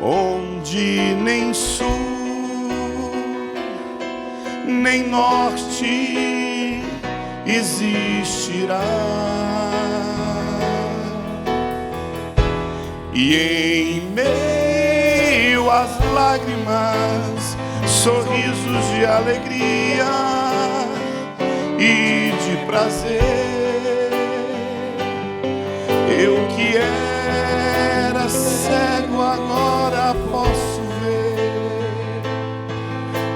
onde nem sul, nem norte existirá. E em meio às lágrimas, sorrisos de alegria e de prazer. Eu que era cego agora posso ver,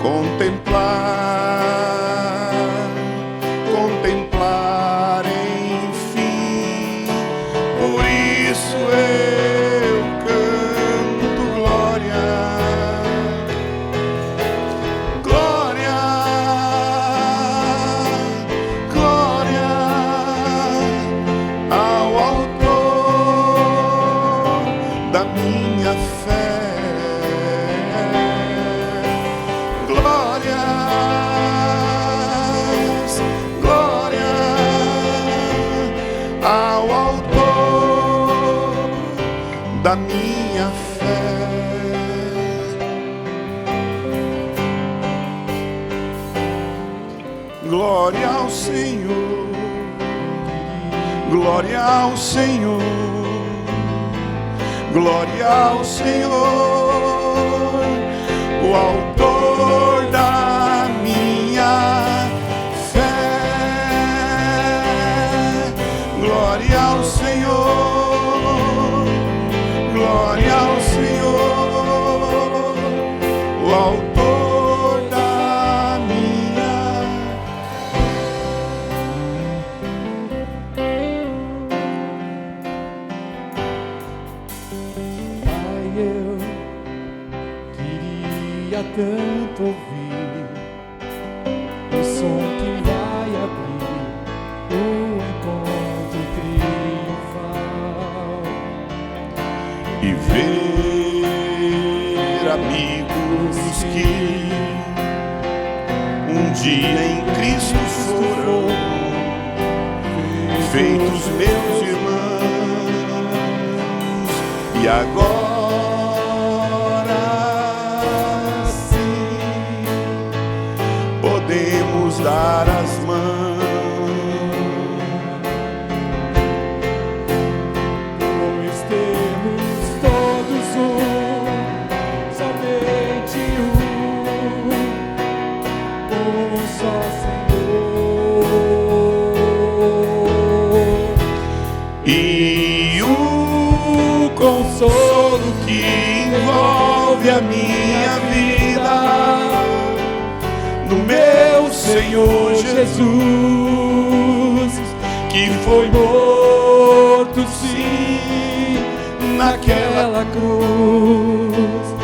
contemplar enfim. Por isso eu canto glória, glória, glória ao Autor da minha fé. Glórias, glória ao Autor da minha fé. Glória ao Senhor, glória ao Senhor, glória ao Senhor, o Autor da minha fé. Glória ao Senhor, glória ao Senhor, o Autor da minha Pai, eu queria tanto ouvir o som que vai abrir o encontro triunfal e ver amigos que um dia em Cristo foram feitos meus irmãos, e agora sim podemos dar as mãos. Pois temos todos somente um só Senhor, E o consolo que envolve a minha vida no meu Senhor Jesus, que foi morto sim naquela cruz,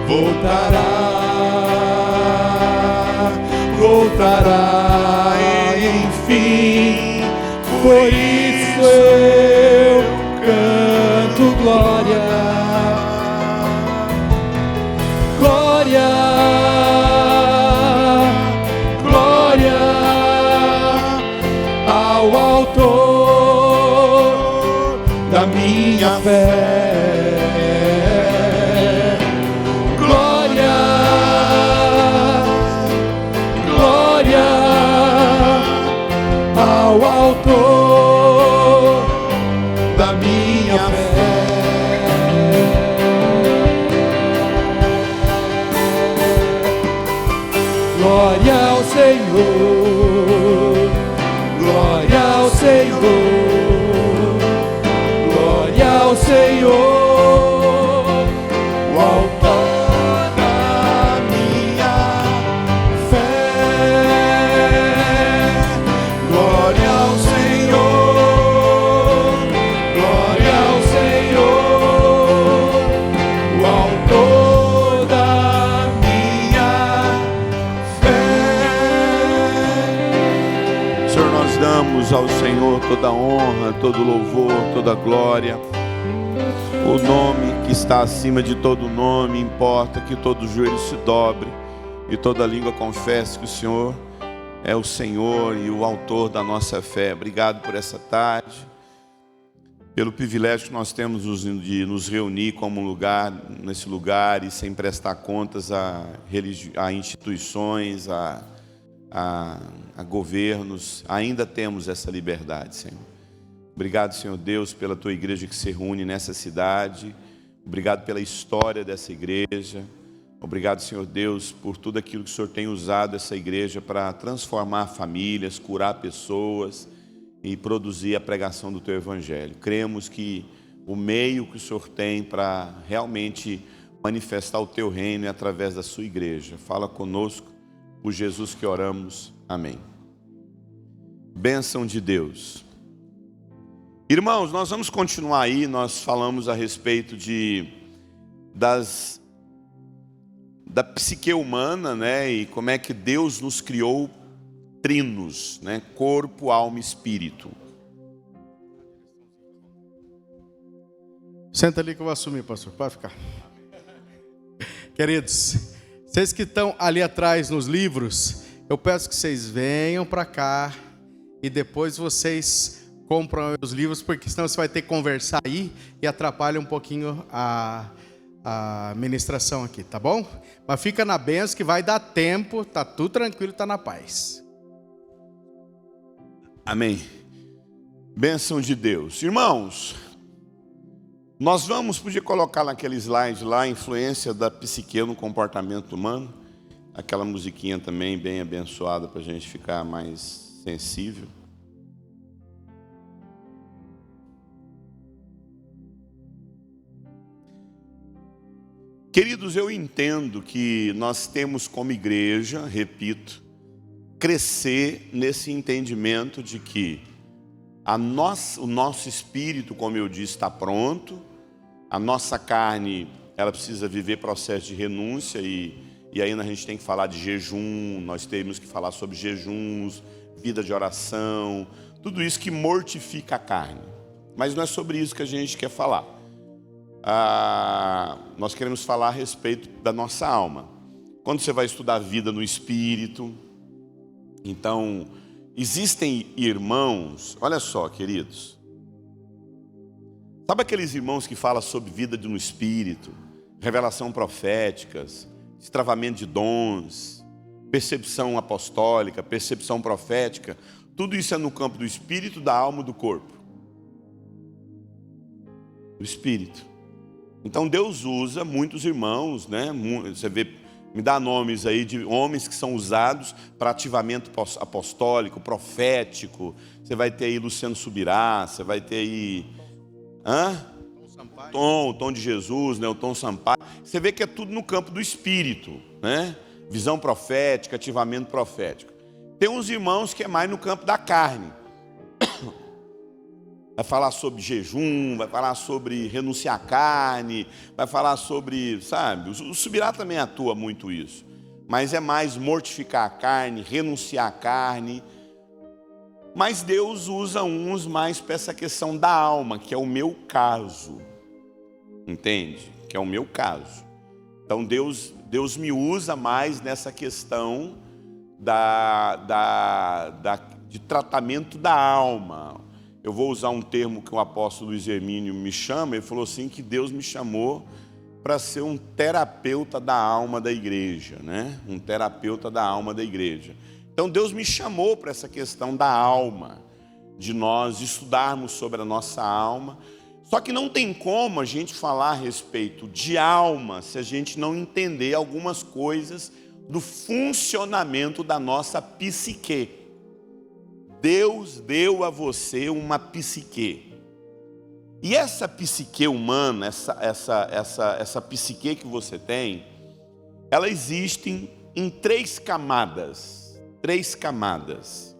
voltará enfim. Por isso eu canto glória, glória, glória ao Autor da minha fé. Glória, glória ao Autor da minha fé. Glória ao Senhor, glória ao Senhor, glória ao Senhor, o Autor da minha fé. Glória ao Senhor, glória ao Senhor, o Autor da minha fé. Senhor, nós damos ao Senhor toda a honra, todo louvor, toda a glória. O nome que está acima de todo nome, importa que todo joelho se dobre e toda língua confesse que o Senhor é o Senhor e o Autor da nossa fé. Obrigado por essa tarde. pelo privilégio que nós temos de nos reunir nesse lugar e sem prestar contas a instituições, a governos. Ainda temos essa liberdade, Senhor. Obrigado, Senhor Deus, pela Tua igreja que se reúne nessa cidade. Obrigado pela história dessa igreja. Obrigado, Senhor Deus, por tudo aquilo que o Senhor tem usado essa igreja para transformar famílias, curar pessoas e produzir a pregação do Teu Evangelho. Cremos que o meio que o Senhor tem para realmente manifestar o Teu reino é através da Sua igreja. Fala conosco, por Jesus que oramos. Amém. Bênção de Deus. Irmãos, nós vamos continuar aí. Nós falamos a respeito da psique humana, né? E como é que Deus nos criou trinos, né? Corpo, alma e espírito. Senta ali que eu vou assumir, pastor. Pode ficar. Queridos, vocês que estão ali atrás nos livros, eu peço que vocês venham para cá e depois vocês compram os livros, porque senão você vai ter que conversar aí e atrapalha um pouquinho a ministração aqui, tá bom? Mas fica na bênção que vai dar tempo, tá tudo tranquilo, tá na paz. Amém. Bênção de Deus. Irmãos, nós podia colocar naquele slide lá a influência da psique no comportamento humano. Aquela musiquinha também bem abençoada para a gente ficar mais sensível. Queridos, eu entendo que nós temos como igreja, repito, crescer nesse entendimento de que o nosso espírito, como eu disse, está pronto, a nossa carne, ela precisa viver processo de renúncia e aí a gente tem que falar de jejum, nós temos que falar sobre jejuns, vida de oração, tudo isso que mortifica a carne. Mas não é sobre isso que a gente quer falar. Nós queremos falar a respeito da nossa alma. Quando você vai estudar a vida no espírito, então, existem irmãos, olha só, queridos, sabe aqueles irmãos que falam sobre vida no espírito, revelação proféticas, destravamento de dons, percepção apostólica, percepção profética, tudo isso é no campo do espírito, da alma e do corpo. Do espírito. Então Deus usa muitos irmãos, né? Você vê, me dá nomes aí de homens que são usados para ativamento apostólico, profético. Você vai ter aí Luciano Subirá, você vai ter aí Tom de Jesus, né? O Tom Sampaio. Você vê que é tudo no campo do espírito, né? Visão profética, ativamento profético. Tem uns irmãos que é mais no campo da carne. Vai falar sobre jejum, vai falar sobre renunciar à carne, vai falar sobre, sabe, o Subirá também atua muito isso. Mas é mais mortificar a carne, renunciar à carne. Mas Deus usa uns mais para essa questão da alma, que é o meu caso. Entende? Que é o meu caso. Então Deus me usa mais nessa questão de tratamento da alma. Eu vou usar um termo que o apóstolo Luiz Hermínio me chama. Ele falou assim que Deus me chamou para ser um terapeuta da alma da igreja, né? Um terapeuta da alma da igreja. Então Deus me chamou para essa questão da alma, de nós estudarmos sobre a nossa alma. Só que não tem como a gente falar a respeito de alma se a gente não entender algumas coisas do funcionamento da nossa psique. Deus deu a você uma psique. E essa psique humana, essa psique que você tem, ela existe em três camadas. Três camadas.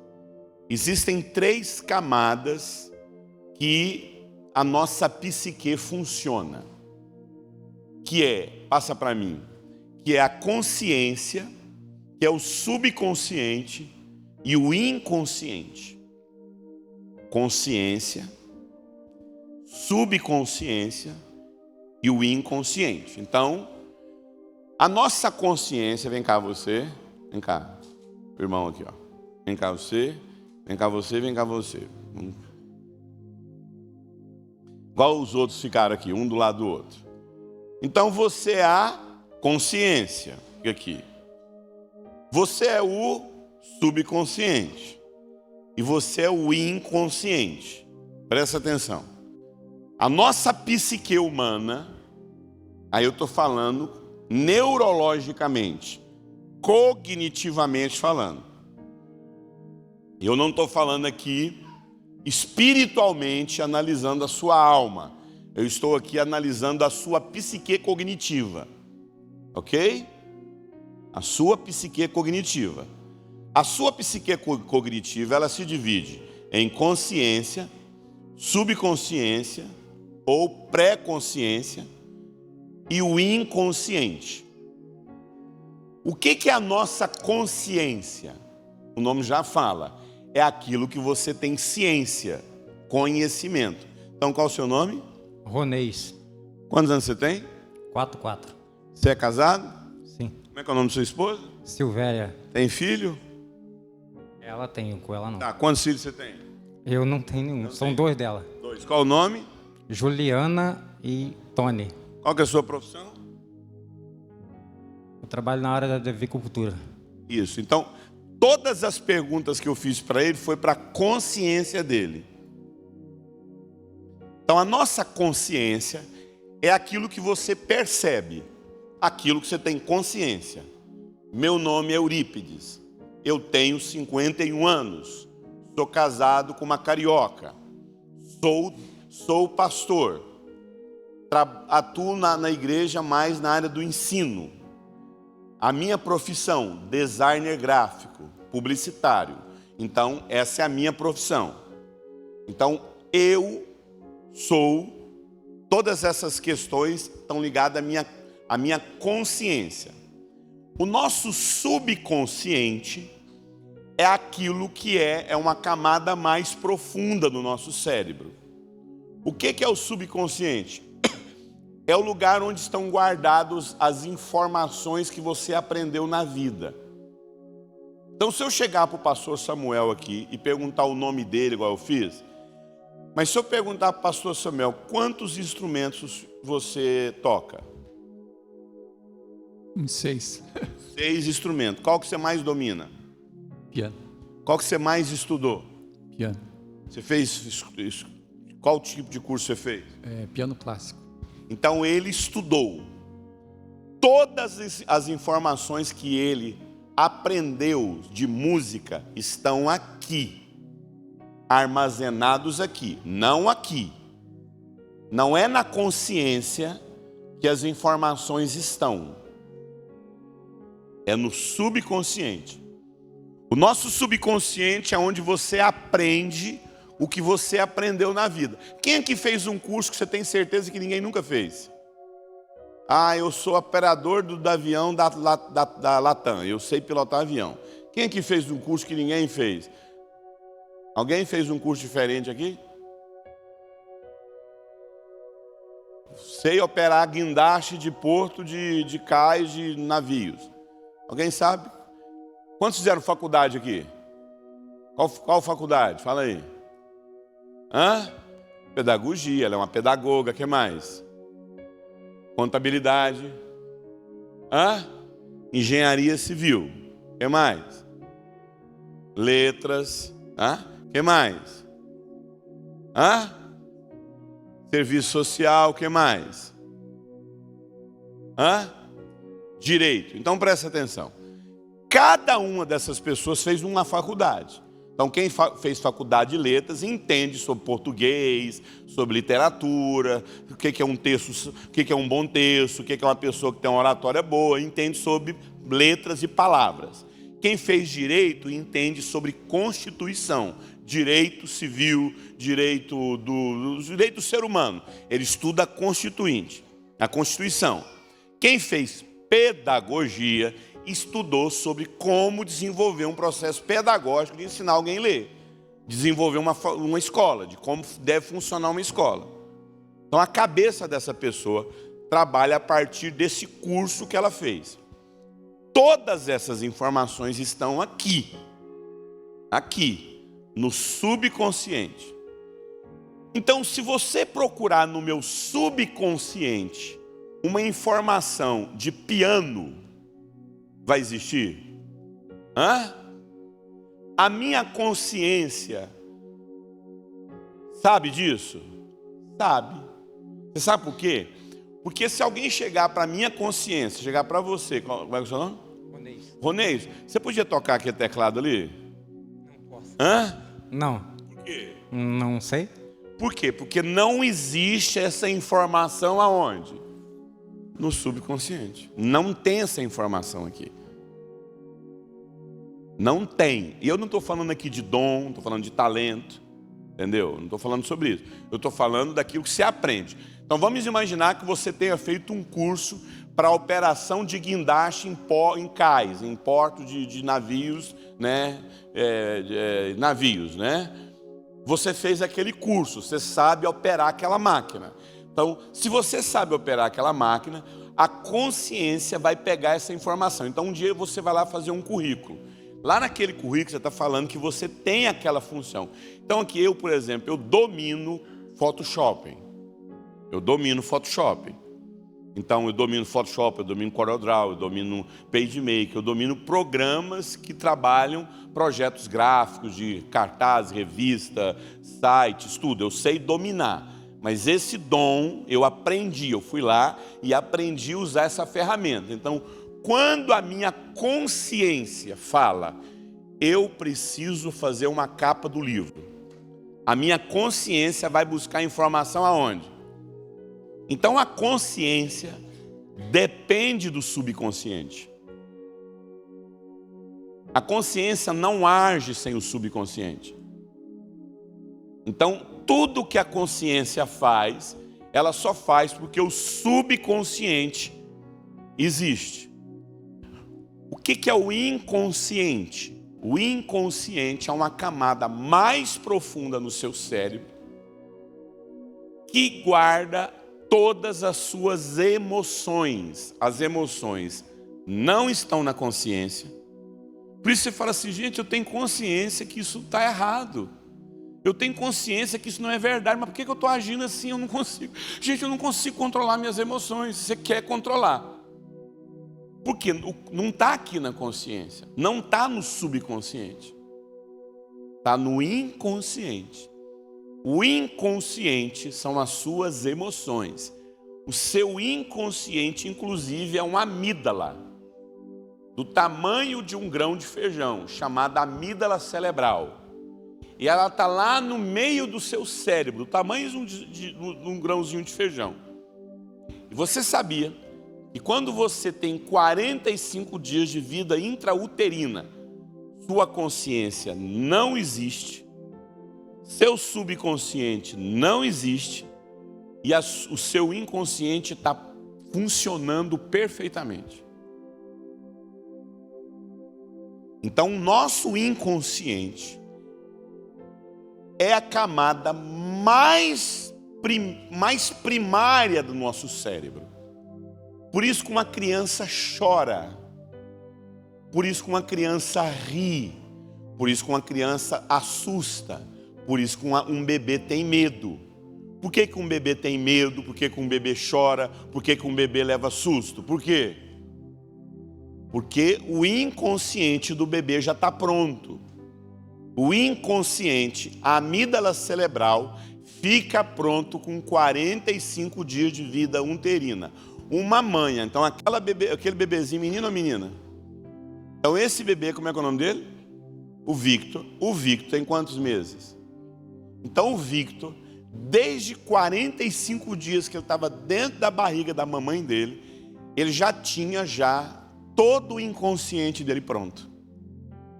Existem três camadas que a nossa psique funciona. Que é, passa para mim, que é a consciência, que é o subconsciente e o inconsciente. Consciência, subconsciência e o inconsciente. Então, a nossa consciência, vem cá você, vem cá, o irmão aqui, ó. Vem cá você, vem cá você, vem cá você. Igual os outros ficaram aqui, um do lado do outro. Então você é a consciência. Fica aqui. Você é o subconsciente. E você é o inconsciente. Presta atenção. A nossa psique humana, aí eu estou falando neurologicamente, cognitivamente falando. Eu não estou falando aqui espiritualmente analisando a sua alma. Eu estou aqui analisando a sua psique cognitiva. Ok? A sua psique cognitiva. A sua psique cognitiva, ela se divide em consciência, subconsciência ou pré-consciência e o inconsciente. O que é a nossa consciência? O nome já fala. É aquilo que você tem ciência, conhecimento. Então, qual é o seu nome? Ronês. Quantos anos você tem? 44. Você é casado? Sim. Como é que é o nome da sua esposa? Silvéria. Tem filho? Ela tem, com ela não. Tá, quantos filhos você tem? Eu não tenho nenhum. São 2 dela. 2. Qual o nome? Juliana e Tony. Qual que é a sua profissão? Eu trabalho na área da avicultura. Isso. Então, todas as perguntas que eu fiz para ele foi para a consciência dele. Então, a nossa consciência é aquilo que você percebe, aquilo que você tem consciência. Meu nome é Eurípides. Eu tenho 51 anos. Sou casado com uma carioca. Sou pastor. Atuo na igreja mais na área do ensino. A minha profissão, designer gráfico, publicitário. Então, essa é a minha profissão. Então, eu sou... Todas essas questões estão ligadas à minha consciência. O nosso subconsciente é aquilo que é uma camada mais profunda do nosso cérebro. O que é o subconsciente? É o lugar onde estão guardadas as informações que você aprendeu na vida. Então, se eu chegar para o pastor Samuel aqui e perguntar o nome dele, igual eu fiz, mas se eu perguntar para o pastor Samuel, quantos instrumentos você toca? 6. 6 instrumentos. Qual que você mais domina? Piano. Qual que você mais estudou? Piano. Você fez... Qual tipo de curso você fez? Piano clássico. Então ele estudou. Todas as informações que ele aprendeu de música estão aqui. Armazenados aqui. Não aqui. Não é na consciência que as informações estão. É no subconsciente. O nosso subconsciente é onde você aprende o que você aprendeu na vida. Quem aqui fez um curso que você tem certeza que ninguém nunca fez? Ah, eu sou operador do avião da Latam. Eu sei pilotar avião. Quem aqui fez um curso que ninguém fez? Alguém fez um curso diferente aqui? Sei operar guindaste de porto, de cais, de navios. Alguém sabe? Quantos fizeram faculdade aqui? Qual faculdade? Fala aí. Hã? Pedagogia, ela é uma pedagoga. O que mais? Contabilidade. Hã? Engenharia civil. O que mais? Letras. Hã? O que mais? Hã? Serviço social. O que mais? Hã? Direito. Então presta atenção. Cada uma dessas pessoas fez uma faculdade. Então quem fez faculdade de letras entende sobre português, sobre literatura, o que é um texto, o que é um bom texto, o que é uma pessoa que tem uma oratória boa, entende sobre letras e palavras. Quem fez direito entende sobre Constituição, direito civil, direito do ser humano. Ele estuda a Constituinte, a Constituição. Quem fez pedagogia estudou sobre como desenvolver um processo pedagógico de ensinar alguém a ler. Desenvolver uma escola, de como deve funcionar uma escola. Então a cabeça dessa pessoa trabalha a partir desse curso que ela fez. Todas essas informações estão aqui. Aqui, no subconsciente. Então, se você procurar no meu subconsciente uma informação de piano, vai existir? Hã? A minha consciência sabe disso? Sabe. Você sabe por quê? Porque se alguém chegar para a minha consciência, chegar para você, qual é o seu nome? Ronês. Ronês, você podia tocar aquele teclado ali? Não posso. Hã? Não. Por quê? Não sei. Por quê? Porque não existe essa informação aonde? No subconsciente. Não tem essa informação aqui. Não tem. E eu não estou falando aqui de dom, não estou falando de talento, entendeu? Não estou falando sobre isso. Eu estou falando daquilo que se aprende. Então vamos imaginar que você tenha feito um curso para operação de guindaste em cais, em porto de navios, né? Navios, né? Você fez aquele curso, você sabe operar aquela máquina. Então, se você sabe operar aquela máquina, a consciência vai pegar essa informação. Então, um dia você vai lá fazer um currículo. Lá naquele currículo você está falando que você tem aquela função. Então, aqui eu, por exemplo, eu domino Photoshop. Eu domino Photoshop. Então, eu domino Photoshop, eu domino CorelDRAW, eu domino PageMaker, eu domino programas que trabalham projetos gráficos de cartaz, revista, sites, tudo. Eu sei dominar. Mas esse dom eu aprendi, eu fui lá e aprendi a usar essa ferramenta. Então, quando a minha consciência fala, eu preciso fazer uma capa do livro, a minha consciência vai buscar informação aonde? Então a consciência depende do subconsciente. A consciência não age sem o subconsciente. Então tudo que a consciência faz, ela só faz porque o subconsciente existe. O que é o inconsciente? O inconsciente é uma camada mais profunda no seu cérebro que guarda todas as suas emoções. As emoções não estão na consciência. Por isso você fala assim, gente, eu tenho consciência que isso está errado. Eu tenho consciência que isso não é verdade, mas por que eu estou agindo assim? Eu não consigo. Gente, eu não consigo controlar minhas emoções. Você quer controlar. Porque não está aqui na consciência. Não está no subconsciente. Está no inconsciente. O inconsciente são as suas emoções. O seu inconsciente, inclusive, é uma amígdala, do tamanho de um grão de feijão, chamada amígdala cerebral. E ela está lá no meio do seu cérebro, do tamanho de um grãozinho de feijão. E você sabia que quando você tem 45 dias de vida intrauterina, sua consciência não existe, seu subconsciente não existe e o seu inconsciente está funcionando perfeitamente. Então, o nosso inconsciente é a camada mais primária do nosso cérebro. Por isso que uma criança chora, por isso que uma criança ri, por isso que uma criança assusta, por isso que um bebê tem medo. Por que um bebê tem medo? Por que um bebê chora? Por que um bebê leva susto? Por quê? Porque o inconsciente do bebê já está pronto. O inconsciente, a amígdala cerebral, fica pronto com 45 dias de vida uterina. Uma mãe, então aquele bebezinho, menino ou menina? Então esse bebê, como é que é o nome dele? O Victor. O Victor tem quantos meses? Então o Victor, desde 45 dias que ele estava dentro da barriga da mamãe dele, ele já tinha todo o inconsciente dele pronto.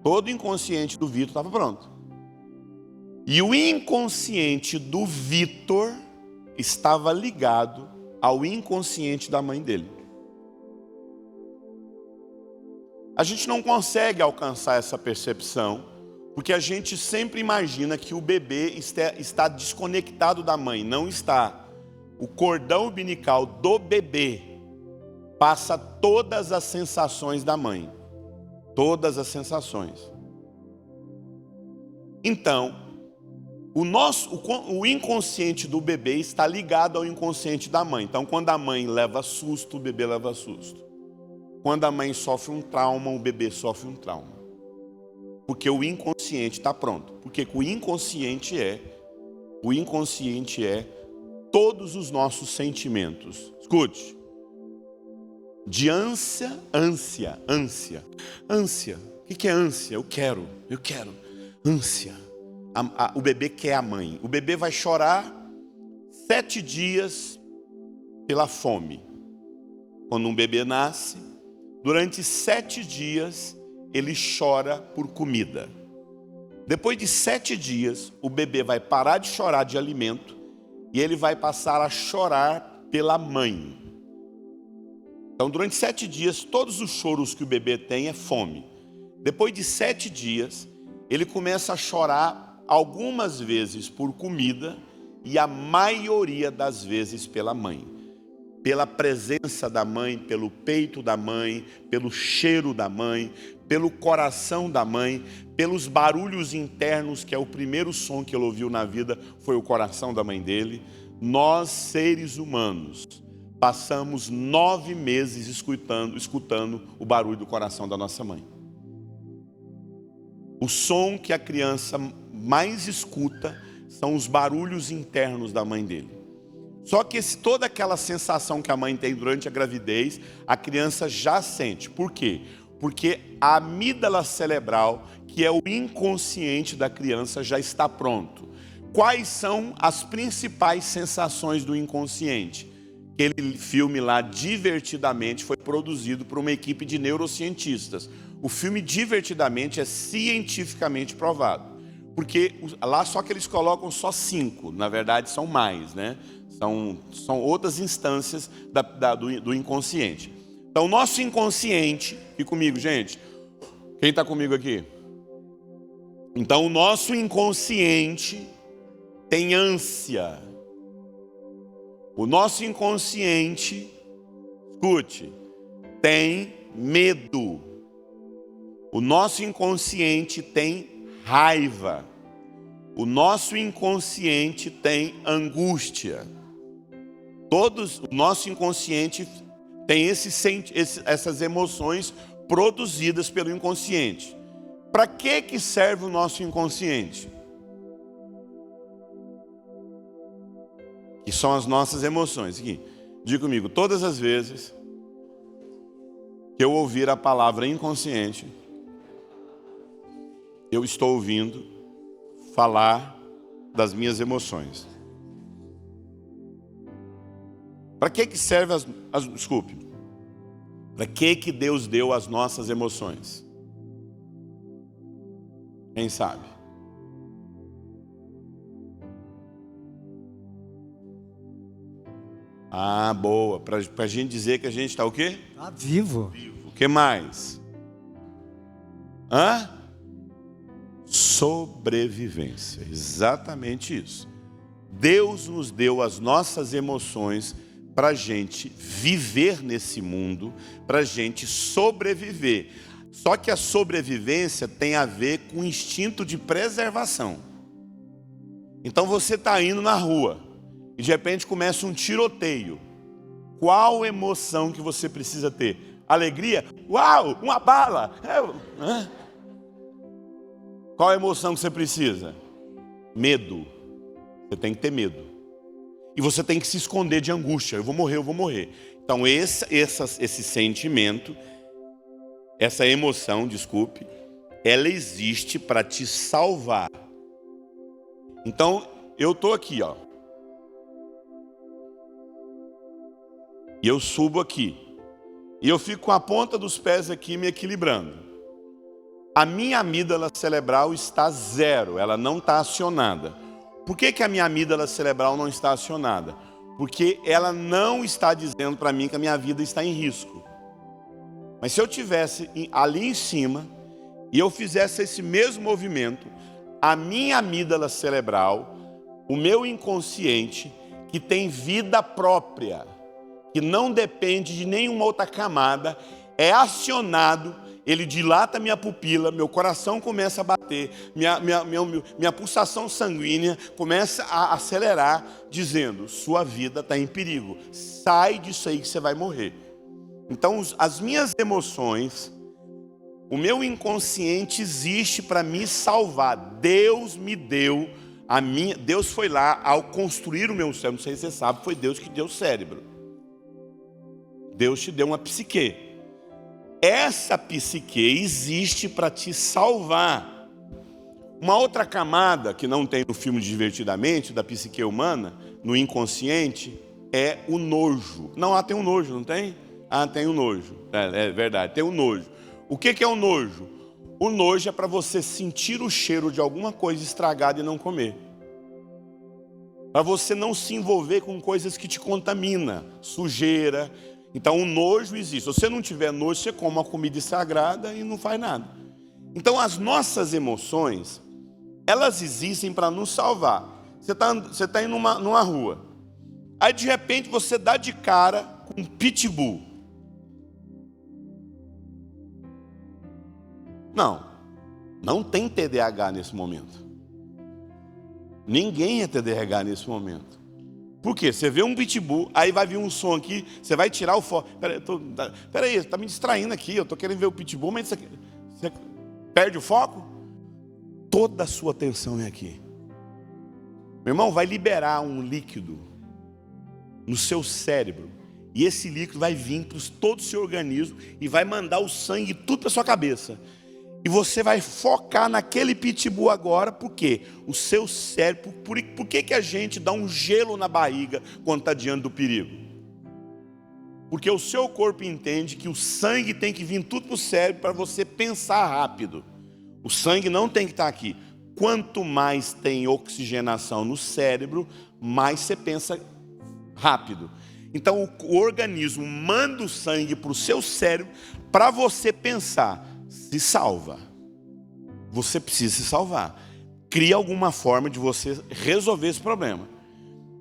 Todo o inconsciente do Victor estava pronto. E o inconsciente do Victor estava ligado ao inconsciente da mãe dele. A gente não consegue alcançar essa percepção, porque a gente sempre imagina que o bebê está desconectado da mãe. Não está. O cordão umbilical do bebê passa todas as sensações da mãe. Todas as sensações. Então, O inconsciente do bebê está ligado ao inconsciente da mãe. Então, quando a mãe leva susto, o bebê leva susto. Quando a mãe sofre um trauma, o bebê sofre um trauma. Porque o inconsciente está pronto. Porque o inconsciente é todos os nossos sentimentos. Escute. De ânsia. O que é ânsia? Eu quero. Ânsia. O bebê quer a mãe. O bebê vai chorar 7 dias pela fome. Quando um bebê nasce, durante 7 dias ele chora por comida. Depois de 7 dias, o bebê vai parar de chorar de alimento e ele vai passar a chorar pela mãe. Então, durante 7 dias, todos os choros que o bebê tem é fome. Depois de 7 dias, ele começa a chorar algumas vezes por comida e a maioria das vezes pela mãe. Pela presença da mãe, pelo peito da mãe, pelo cheiro da mãe, pelo coração da mãe, pelos barulhos internos, que é o primeiro som que ele ouviu na vida, foi o coração da mãe dele. Nós, seres humanos, passamos 9 meses escutando o barulho do coração da nossa mãe. O som que a criança mais escuta são os barulhos internos da mãe dele. Só que toda aquela sensação que a mãe tem durante a gravidez, a criança já sente. Por quê? Porque a amígdala cerebral, que é o inconsciente da criança, já está pronto. Quais são as principais sensações do inconsciente? Aquele filme lá, Divertidamente, foi produzido por uma equipe de neurocientistas. O filme Divertidamente é cientificamente provado. Porque lá só que eles colocam só 5, na verdade são mais, né? São outras instâncias do inconsciente. Então, o nosso inconsciente, e comigo, gente, quem está comigo aqui? Então, o nosso inconsciente tem ânsia. O nosso inconsciente, escute, tem medo. O nosso inconsciente tem raiva. O nosso inconsciente tem angústia. O nosso inconsciente tem essas emoções produzidas pelo inconsciente. Para que serve o nosso inconsciente? Que são as nossas emoções. Aqui, diga comigo, todas as vezes que eu ouvir a palavra inconsciente, eu estou ouvindo falar das minhas emoções. Para que serve desculpe. Para que Deus deu as nossas emoções? Quem sabe? Ah, boa. Para a gente dizer que a gente está o quê? Está vivo. O que mais? Sobrevivência. Exatamente isso. Deus nos deu as nossas emoções para a gente viver nesse mundo, para a gente sobreviver. Só que a sobrevivência tem a ver com o instinto de preservação. Então você está indo na rua e de repente começa um tiroteio. Qual emoção que você precisa ter? Alegria? Uau, uma bala! Qual a emoção que você precisa? Medo. Você tem que ter medo. E você tem que se esconder de angústia. Eu vou morrer. Então esse sentimento, essa emoção, desculpe, ela existe para te salvar. Então eu estou aqui, ó. E eu subo aqui. E eu fico com a ponta dos pés aqui me equilibrando. A minha amígdala cerebral está 0, ela não está acionada. Por que a minha amígdala cerebral não está acionada? Porque ela não está dizendo para mim que a minha vida está em risco. Mas se eu tivesse ali em cima e eu fizesse esse mesmo movimento, a minha amígdala cerebral, o meu inconsciente, que tem vida própria, que não depende de nenhuma outra camada, é acionado ele dilata minha pupila, meu coração começa a bater, minha pulsação sanguínea começa a acelerar, dizendo: sua vida está em perigo, sai disso aí que você vai morrer. Então as minhas emoções, o meu inconsciente existe para me salvar. Deus me deu Deus foi lá ao construir o meu cérebro. Não sei se você sabe, foi Deus que deu o cérebro. Deus te deu uma psique. Essa psique existe para te salvar. Uma outra camada que não tem no filme Divertidamente, da psique humana, no inconsciente, é o nojo. Não, tem um nojo, não tem? Tem um nojo. É verdade, tem um nojo. O que é o nojo? O nojo é para você sentir o cheiro de alguma coisa estragada e não comer. Para você não se envolver com coisas que te contaminam, sujeira. Então o nojo existe. Se você não tiver nojo, você come uma comida estragada e não faz nada. Então as nossas emoções, elas existem para nos salvar. Você está indo numa rua. Aí de repente você dá de cara com um pitbull. Não tem TDAH nesse momento. Ninguém é TDAH nesse momento. Por quê? Você vê um pitbull, aí vai vir um som aqui, você vai tirar o foco. Peraí, está me distraindo aqui, eu estou querendo ver o pitbull, mas você perde o foco? Toda a sua atenção é aqui. Meu irmão, vai liberar um líquido no seu cérebro. E esse líquido vai vir para todo o seu organismo e vai mandar o sangue tudo para a sua cabeça. E você vai focar naquele pitbull agora, porque o seu cérebro, por que a gente dá um gelo na barriga quando está diante do perigo? Porque o seu corpo entende que o sangue tem que vir tudo para o cérebro para você pensar rápido. O sangue não tem que estar aqui. Quanto mais tem oxigenação no cérebro, mais você pensa rápido. Então o organismo manda o sangue para o seu cérebro para você pensar. Se salva. Você precisa se salvar. Cria alguma forma de você resolver esse problema.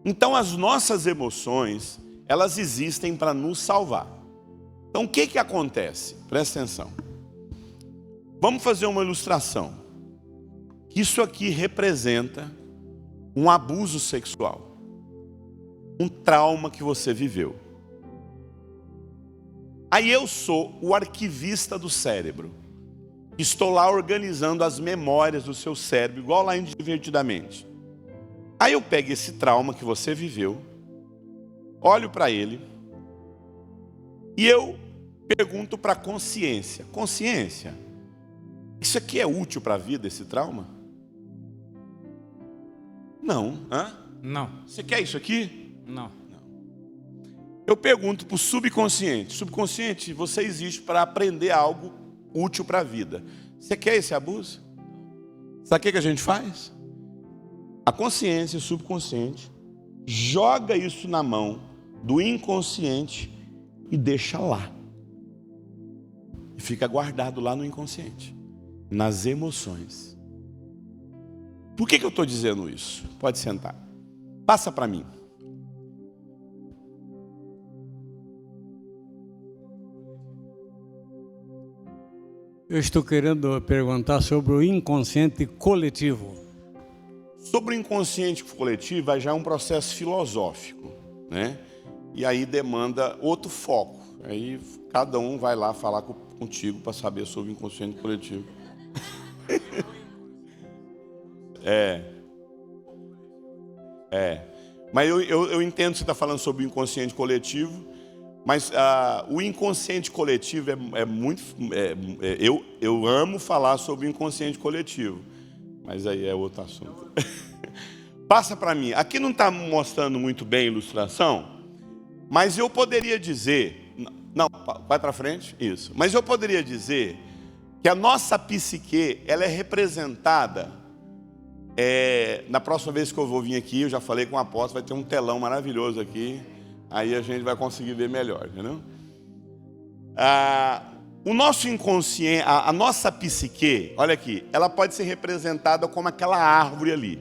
Então as nossas emoções, elas existem para nos salvar. Então o que acontece? Presta atenção. Vamos fazer uma ilustração. Isso aqui representa um abuso sexual. Um trauma que você viveu. Aí eu sou o arquivista do cérebro. Estou lá organizando as memórias do seu cérebro, igual lá em Divertidamente. Aí eu pego esse trauma que você viveu, olho para ele, e eu pergunto para a consciência: consciência, isso aqui é útil para a vida, esse trauma? Não. Não. Você quer isso aqui? Não. Eu pergunto para o subconsciente: subconsciente, você existe para aprender algo útil para a vida. Você quer esse abuso? Sabe o que a gente faz? A consciência, o subconsciente, joga isso na mão do inconsciente e deixa lá. E fica guardado lá no inconsciente, nas emoções. Por que eu estou dizendo isso? Pode sentar. Passa para mim. Eu estou querendo perguntar sobre o inconsciente coletivo. Sobre o inconsciente coletivo, já é um processo filosófico, né? E aí demanda outro foco. Aí cada um vai lá falar contigo para saber sobre o inconsciente coletivo. Mas eu entendo que você está falando sobre o inconsciente coletivo. Mas o inconsciente coletivo eu amo falar sobre o inconsciente coletivo, mas aí é outro assunto. Passa para mim. Aqui não está mostrando muito bem a ilustração, mas eu poderia dizer, não, vai para frente, isso. Mas eu poderia dizer que a nossa psique, ela é representada. Na próxima vez que eu vou vir aqui, eu já falei com o apóstolo, vai ter um telão maravilhoso aqui. Aí a gente vai conseguir ver melhor, entendeu? O nosso inconsciente, a nossa psique, olha aqui, ela pode ser representada como aquela árvore ali.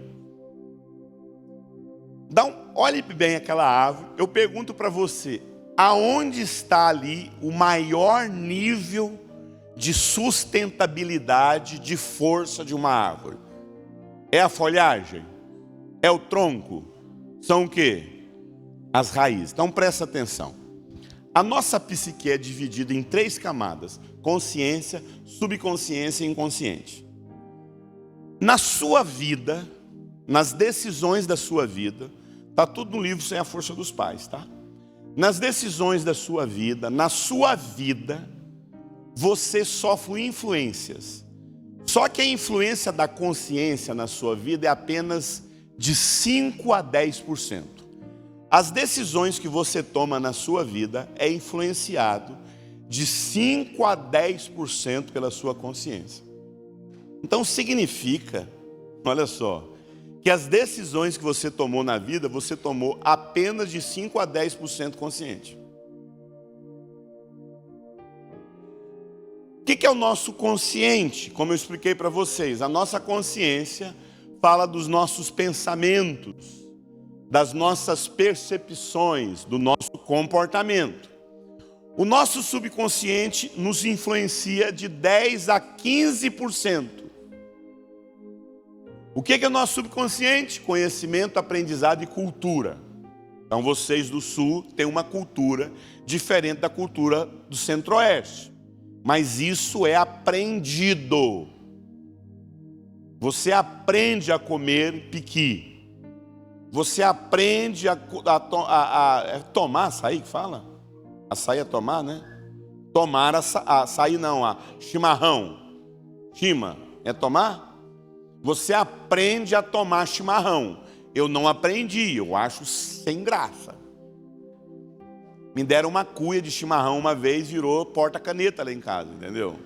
Olhe bem aquela árvore. Eu pergunto para você, aonde está ali o maior nível de sustentabilidade, de força de uma árvore? É a folhagem? É o tronco? São o quê? As raízes. Então presta atenção. A nossa psique é dividida em 3 camadas: consciência, subconsciência e inconsciente. Na sua vida, nas decisões da sua vida, está tudo no livro Sem a Força dos Pais, tá? Nas decisões da sua vida, na sua vida, você sofre influências. Só que a influência da consciência na sua vida é apenas de 5 a 10%. As decisões que você toma na sua vida é influenciado de 5 a 10% pela sua consciência. Então significa, olha só, que as decisões que você tomou na vida, você tomou apenas de 5 a 10% consciente. O que é o nosso consciente? Como eu expliquei para vocês, a nossa consciência fala dos nossos pensamentos, das nossas percepções, do nosso comportamento. O nosso subconsciente nos influencia de 10 a 15%. O que é o nosso subconsciente? Conhecimento, aprendizado e cultura. Então vocês do Sul têm uma cultura diferente da cultura do Centro-Oeste. Mas isso é aprendido. Você aprende a comer piqui. Você aprende a tomar açaí, que fala? Açaí é tomar, né? Tomar açaí não, chimarrão. Chima é tomar? Você aprende a tomar chimarrão. Eu não aprendi, eu acho sem graça. Me deram uma cuia de chimarrão uma vez, virou porta-caneta lá em casa, entendeu?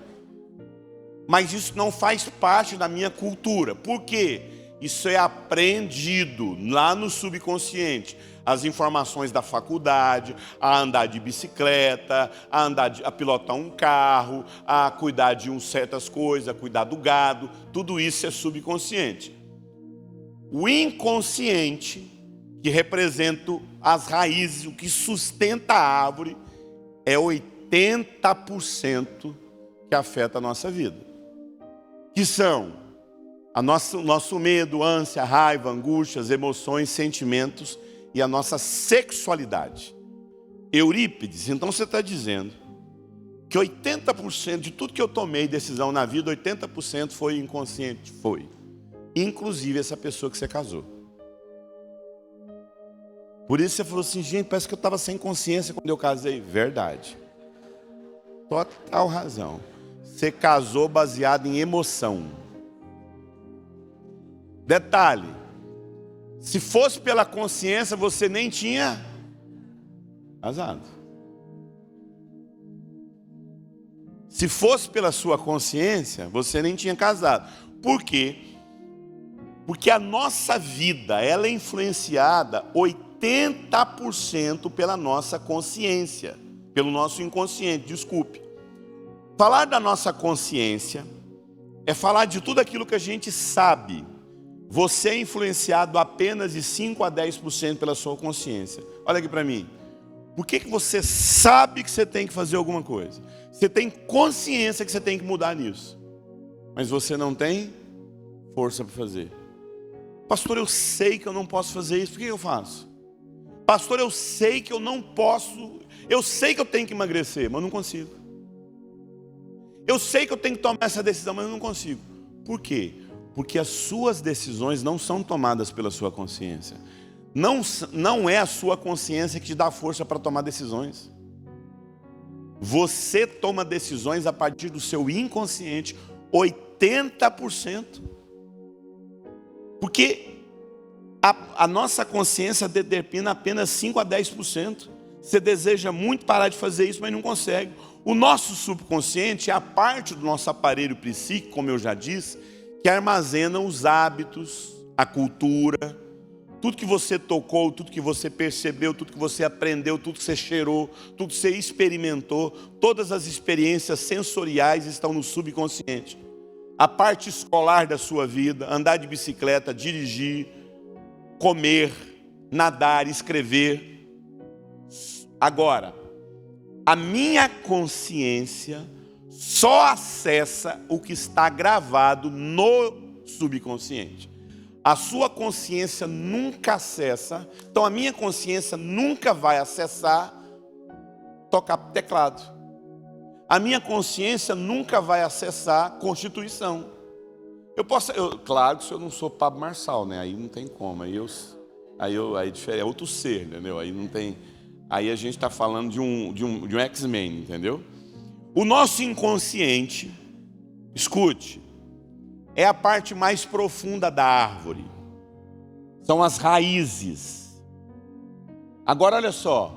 Mas isso não faz parte da minha cultura. Por quê? Isso é aprendido lá no subconsciente. As informações da faculdade, a andar de bicicleta, a pilotar um carro, a cuidar de certas coisas, a cuidar do gado. Tudo isso é subconsciente. O inconsciente, que representa as raízes, o que sustenta a árvore, é 80% que afeta a nossa vida. Que são nosso medo, ânsia, raiva, angústias, emoções, sentimentos e a nossa sexualidade. Eurípides, então você está dizendo que 80% de tudo que eu tomei decisão na vida, 80% foi inconsciente? Foi. Inclusive essa pessoa que você casou. Por isso você falou assim, gente, parece que eu estava sem consciência quando eu casei. Verdade. Total razão. Você casou baseado em emoção. Detalhe, se fosse pela consciência, você nem tinha casado. Se fosse pela sua consciência, você nem tinha casado. Por quê? Porque a nossa vida, ela é influenciada 80% pela nossa consciência, pelo nosso inconsciente, desculpe. Falar da nossa consciência é falar de tudo aquilo que a gente sabe. Você é influenciado apenas de 5 a 10% pela sua consciência. Olha aqui para mim. Por que você sabe que você tem que fazer alguma coisa? Você tem consciência que você tem que mudar nisso. Mas você não tem força para fazer. Pastor, eu sei que eu não posso fazer isso. Por que eu faço? Pastor, eu sei que eu não posso. Eu sei que eu tenho que emagrecer, mas eu não consigo. Eu sei que eu tenho que tomar essa decisão, mas eu não consigo. Por quê? Porque as suas decisões não são tomadas pela sua consciência. Não é a sua consciência que te dá força para tomar decisões. Você toma decisões a partir do seu inconsciente, 80%. Porque a nossa consciência determina apenas 5 a 10%. Você deseja muito parar de fazer isso, mas não consegue. O nosso subconsciente é a parte do nosso aparelho psíquico, como eu já disse, que armazena os hábitos, a cultura, tudo que você tocou, tudo que você percebeu, tudo que você aprendeu, tudo que você cheirou, tudo que você experimentou, todas as experiências sensoriais estão no subconsciente. A parte escolar da sua vida, andar de bicicleta, dirigir, comer, nadar, escrever. Agora, a minha consciência só acessa o que está gravado no subconsciente. A sua consciência nunca acessa, então a minha consciência nunca vai acessar tocar teclado. A minha consciência nunca vai acessar Constituição. Claro que se eu não sou Pablo Marçal, né? Aí não tem como. Aí é outro ser, entendeu? Aí não tem. Aí a gente está falando de um X-Men, entendeu? O nosso inconsciente, escute, é a parte mais profunda da árvore. São as raízes. Agora olha só.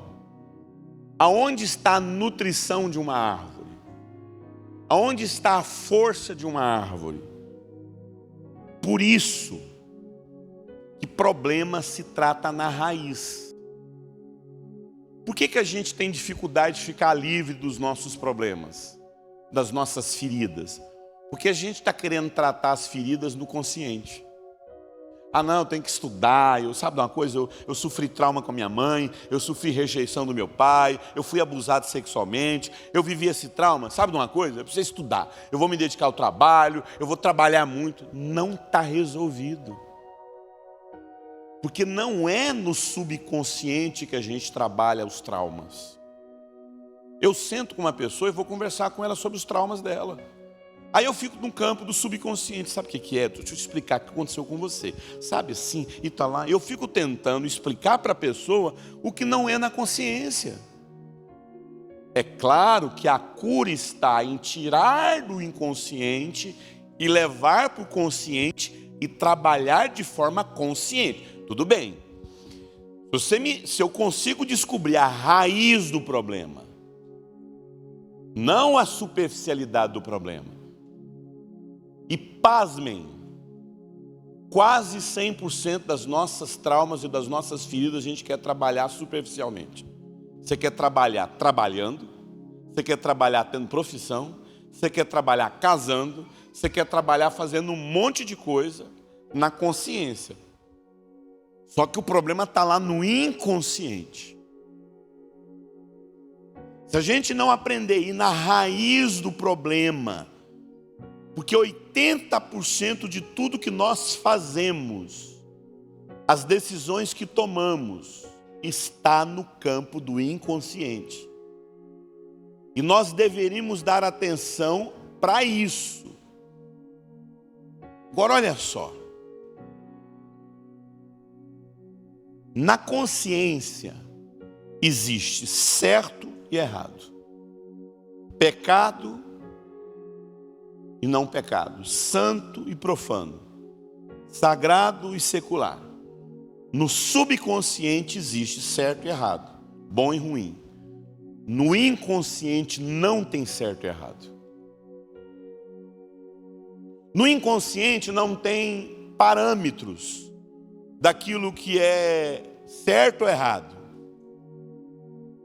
Aonde está a nutrição de uma árvore? Aonde está a força de uma árvore? Por isso que problema se trata na raiz. Por que a gente tem dificuldade de ficar livre dos nossos problemas, das nossas feridas? Porque a gente está querendo tratar as feridas no consciente. Ah não, eu tenho que estudar, sabe de uma coisa? Eu sofri trauma com a minha mãe, eu sofri rejeição do meu pai, eu fui abusado sexualmente, eu vivi esse trauma, sabe de uma coisa? Eu preciso estudar, eu vou me dedicar ao trabalho, eu vou trabalhar muito. Não está resolvido. Porque não é no subconsciente que a gente trabalha os traumas. Eu sento com uma pessoa e vou conversar com ela sobre os traumas dela. Aí eu fico no campo do subconsciente. Sabe o que é? Deixa eu te explicar o que aconteceu com você. Sabe assim? E tá lá. Eu fico tentando explicar para a pessoa o que não é na consciência. É claro que a cura está em tirar do inconsciente e levar para o consciente e trabalhar de forma consciente. Tudo bem. Se eu consigo descobrir a raiz do problema, não a superficialidade do problema. E pasmem, quase 100% das nossas traumas e das nossas feridas a gente quer trabalhar superficialmente. Você quer trabalhar trabalhando, você quer trabalhar tendo profissão, você quer trabalhar casando, você quer trabalhar fazendo um monte de coisa na consciência. Só que o problema está lá no inconsciente. Se a gente não aprender a ir na raiz do problema, porque 80% de tudo que nós fazemos, as decisões que tomamos, está no campo do inconsciente. E nós deveríamos dar atenção para isso. Agora olha só. Na consciência existe certo e errado. Pecado e não pecado, santo e profano, sagrado e secular. No subconsciente existe certo e errado, bom e ruim. No inconsciente não tem certo e errado. No inconsciente não tem parâmetros daquilo que é certo ou errado.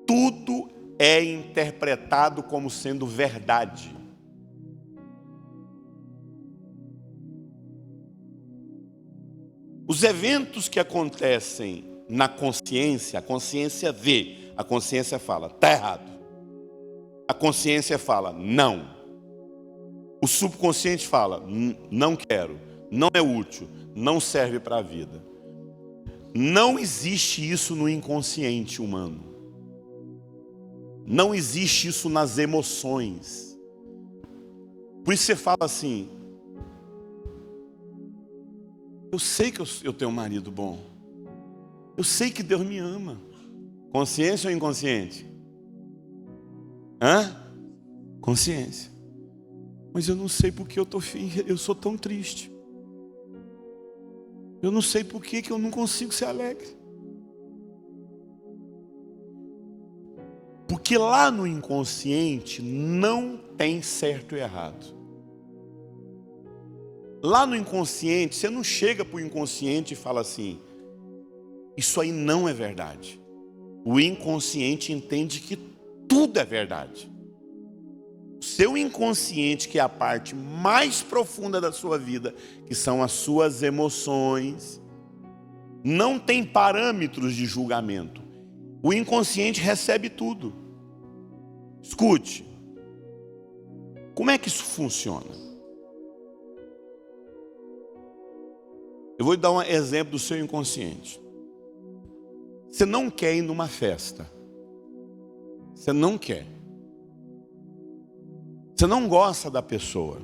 Tudo é interpretado como sendo verdade. Os eventos que acontecem na consciência, a consciência vê, a consciência fala, está errado. A consciência fala, não. O subconsciente fala, não quero, não é útil, não serve para a vida. Não existe isso no inconsciente humano. Não existe isso nas emoções. Por isso você fala assim, eu sei que eu tenho um marido bom. Eu sei que Deus me ama. Consciência ou inconsciente? Consciência. Mas eu não sei porque eu sou tão triste. Eu não sei por que eu não consigo ser alegre. Porque lá no inconsciente não tem certo e errado. Lá no inconsciente, você não chega para o inconsciente e fala assim, isso aí não é verdade. O inconsciente entende que tudo é verdade. O seu inconsciente, que é a parte mais profunda da sua vida, que são as suas emoções, não tem parâmetros de julgamento. O inconsciente recebe tudo. Escute. Como é que isso funciona? Eu vou dar um exemplo do seu inconsciente. Você não quer ir numa festa. Você não quer. Você não gosta da pessoa.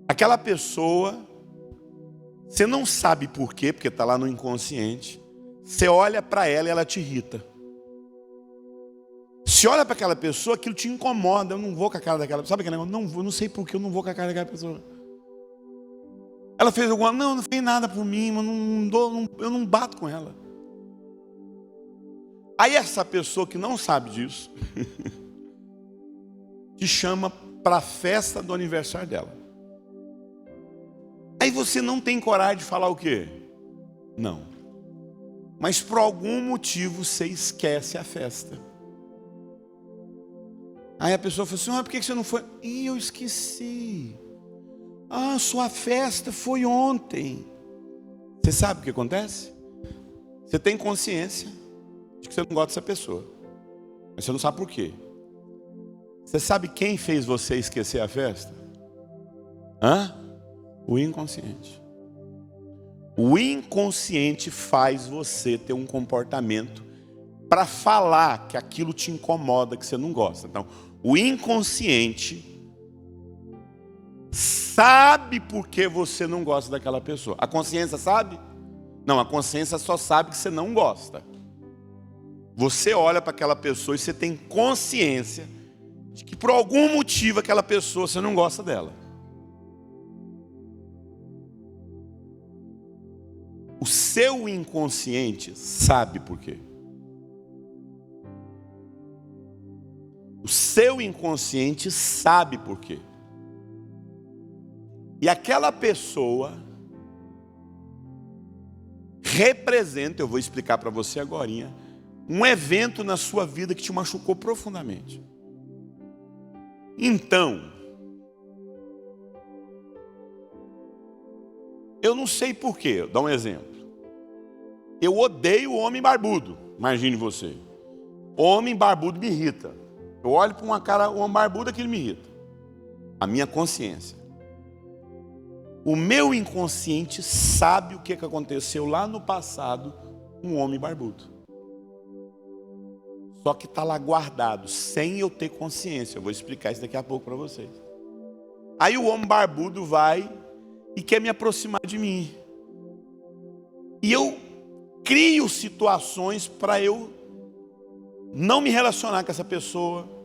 Aquela pessoa, você não sabe por quê, porque está lá no inconsciente. Você olha para ela e ela te irrita. Se olha para aquela pessoa, aquilo te incomoda. Eu não vou com a cara daquela pessoa. Sabe aquele negócio? Não vou, não sei por que eu não vou com a cara daquela pessoa. Ela fez alguma coisa, não fez nada por mim, eu não bato com ela. Aí essa pessoa que não sabe disso, te chama para a festa do aniversário dela. Aí você não tem coragem de falar o quê? Não. Mas por algum motivo você esquece a festa. Aí a pessoa fala assim, por que você não foi? Ih, eu esqueci. Ah, sua festa foi ontem. Você sabe o que acontece? Você tem consciência de que você não gosta dessa pessoa, mas você não sabe por quê. Você sabe quem fez você esquecer a festa? O inconsciente. O inconsciente faz você ter um comportamento para falar que aquilo te incomoda, que você não gosta. Então, o inconsciente sabe por que você não gosta daquela pessoa. A consciência sabe? Não, a consciência só sabe que você não gosta. Você olha para aquela pessoa e você tem consciência de que por algum motivo aquela pessoa você não gosta dela. O seu inconsciente sabe por quê. O seu inconsciente sabe por quê. E aquela pessoa representa, eu vou explicar para você agorinha, um evento na sua vida que te machucou profundamente. Então, eu não sei porquê, vou dar um exemplo. Eu odeio o homem barbudo, imagine você. Homem barbudo me irrita. Eu olho para uma cara, um homem barbudo, aquilo me irrita. A minha consciência. O meu inconsciente sabe o que aconteceu lá no passado com um homem barbudo. Só que está lá guardado, sem eu ter consciência. Eu vou explicar isso daqui a pouco para vocês. Aí o homem barbudo vai e quer me aproximar de mim. E eu crio situações para eu não me relacionar com essa pessoa.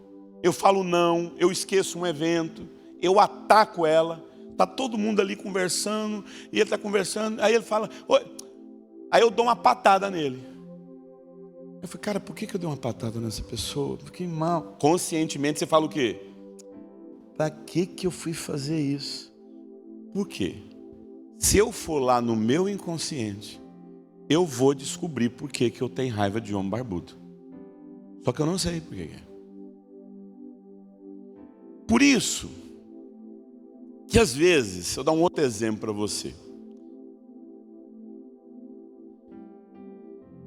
Eu falo não, eu esqueço um evento, eu ataco ela. Está todo mundo ali conversando, e ele está conversando, aí ele fala, oi. Aí eu dou uma patada nele. Eu falei, cara, por que eu dei uma patada nessa pessoa? Fiquei mal. Conscientemente você fala o quê? Para que eu fui fazer isso? Por quê? Se eu for lá no meu inconsciente, eu vou descobrir por que eu tenho raiva de homem barbudo. Só que eu não sei por que é. Por isso, que às vezes, eu vou dar um outro exemplo para você.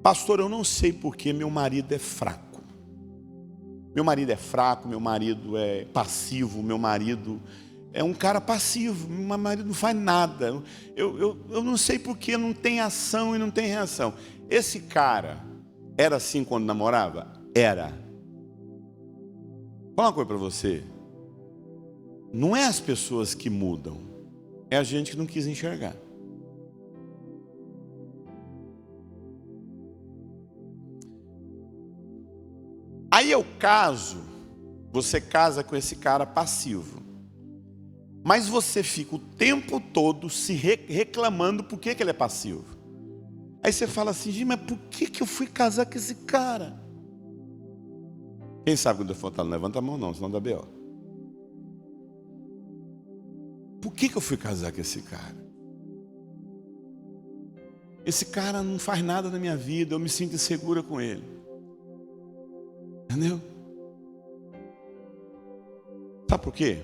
Pastor, eu não sei porque meu marido é fraco. Meu marido é fraco, meu marido é passivo, meu marido é um cara passivo, meu marido não faz nada. Eu não sei porque não tem ação e não tem reação. Esse cara era assim quando namorava? Era. Vou falar uma coisa para você. Não é as pessoas que mudam, é a gente que não quis enxergar. Aí eu caso, você casa com esse cara passivo, mas você fica o tempo todo se reclamando por que ele é passivo. Aí você fala assim, mas por que eu fui casar com esse cara? Quem sabe quando eu for falar, não levanta a mão não, senão dá B.O. Por que eu fui casar com esse cara? Esse cara não faz nada na minha vida, eu me sinto insegura com ele. Entendeu? Sabe por quê?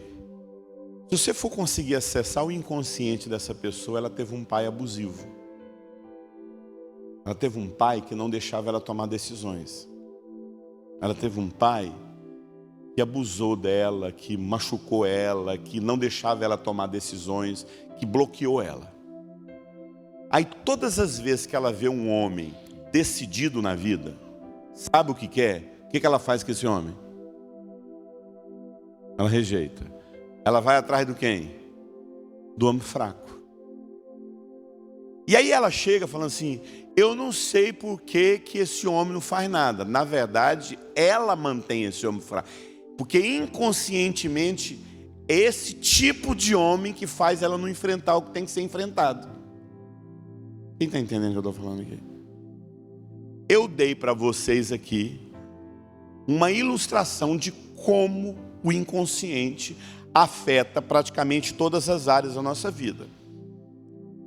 Se você for conseguir acessar o inconsciente dessa pessoa, ela teve um pai abusivo. Ela teve um pai que não deixava ela tomar decisões. Ela teve um pai que abusou dela, que machucou ela, que não deixava ela tomar decisões, que bloqueou ela. Aí todas as vezes que ela vê um homem decidido na vida, sabe o que quer? O que ela faz com esse homem? Ela rejeita. Ela vai atrás do quem? Do homem fraco. E aí ela chega falando assim, eu não sei por que esse homem não faz nada. Na verdade, ela mantém esse homem fraco. Porque inconscientemente, é esse tipo de homem que faz ela não enfrentar o que tem que ser enfrentado. Quem está entendendo o que eu estou falando aqui? Eu dei para vocês aqui uma ilustração de como o inconsciente afeta praticamente todas as áreas da nossa vida.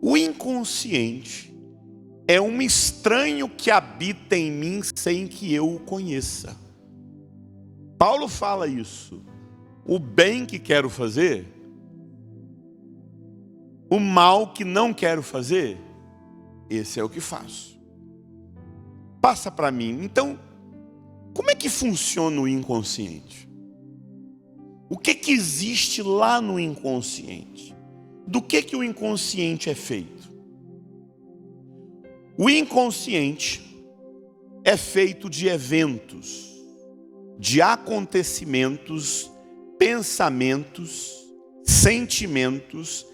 O inconsciente é um estranho que habita em mim sem que eu o conheça. Paulo fala isso. O bem que quero fazer, o mal que não quero fazer, esse é o que faço. Passa para mim. Então, como é que funciona o inconsciente? O que existe lá no inconsciente? Do que o inconsciente é feito? O inconsciente é feito de eventos, de acontecimentos, pensamentos, sentimentos,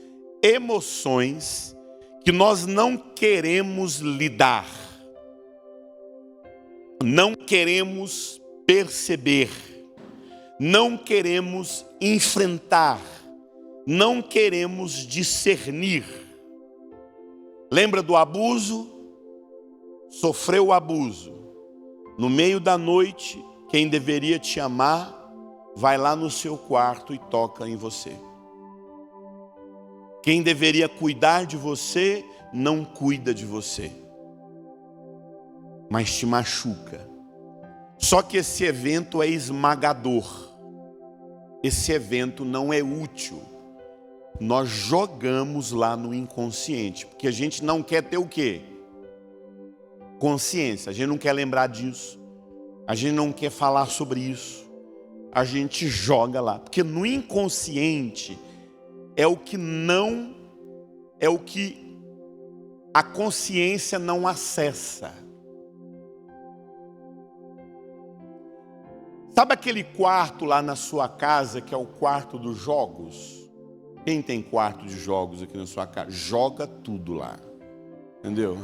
emoções que nós não queremos lidar, não queremos perceber, não queremos enfrentar, não queremos discernir. Lembra do abuso? Sofreu o abuso. No meio da noite, quem deveria te amar, vai lá no seu quarto e toca em você. Quem deveria cuidar de você, não cuida de você, mas te machuca. Só que esse evento é esmagador. Esse evento não é útil. Nós jogamos lá no inconsciente, porque a gente não quer ter o quê? Consciência. A gente não quer lembrar disso. A gente não quer falar sobre isso. A gente joga lá, porque no inconsciente é o que a consciência não acessa. Sabe aquele quarto lá na sua casa que é o quarto dos jogos? Quem tem quarto de jogos aqui na sua casa? Joga tudo lá, entendeu?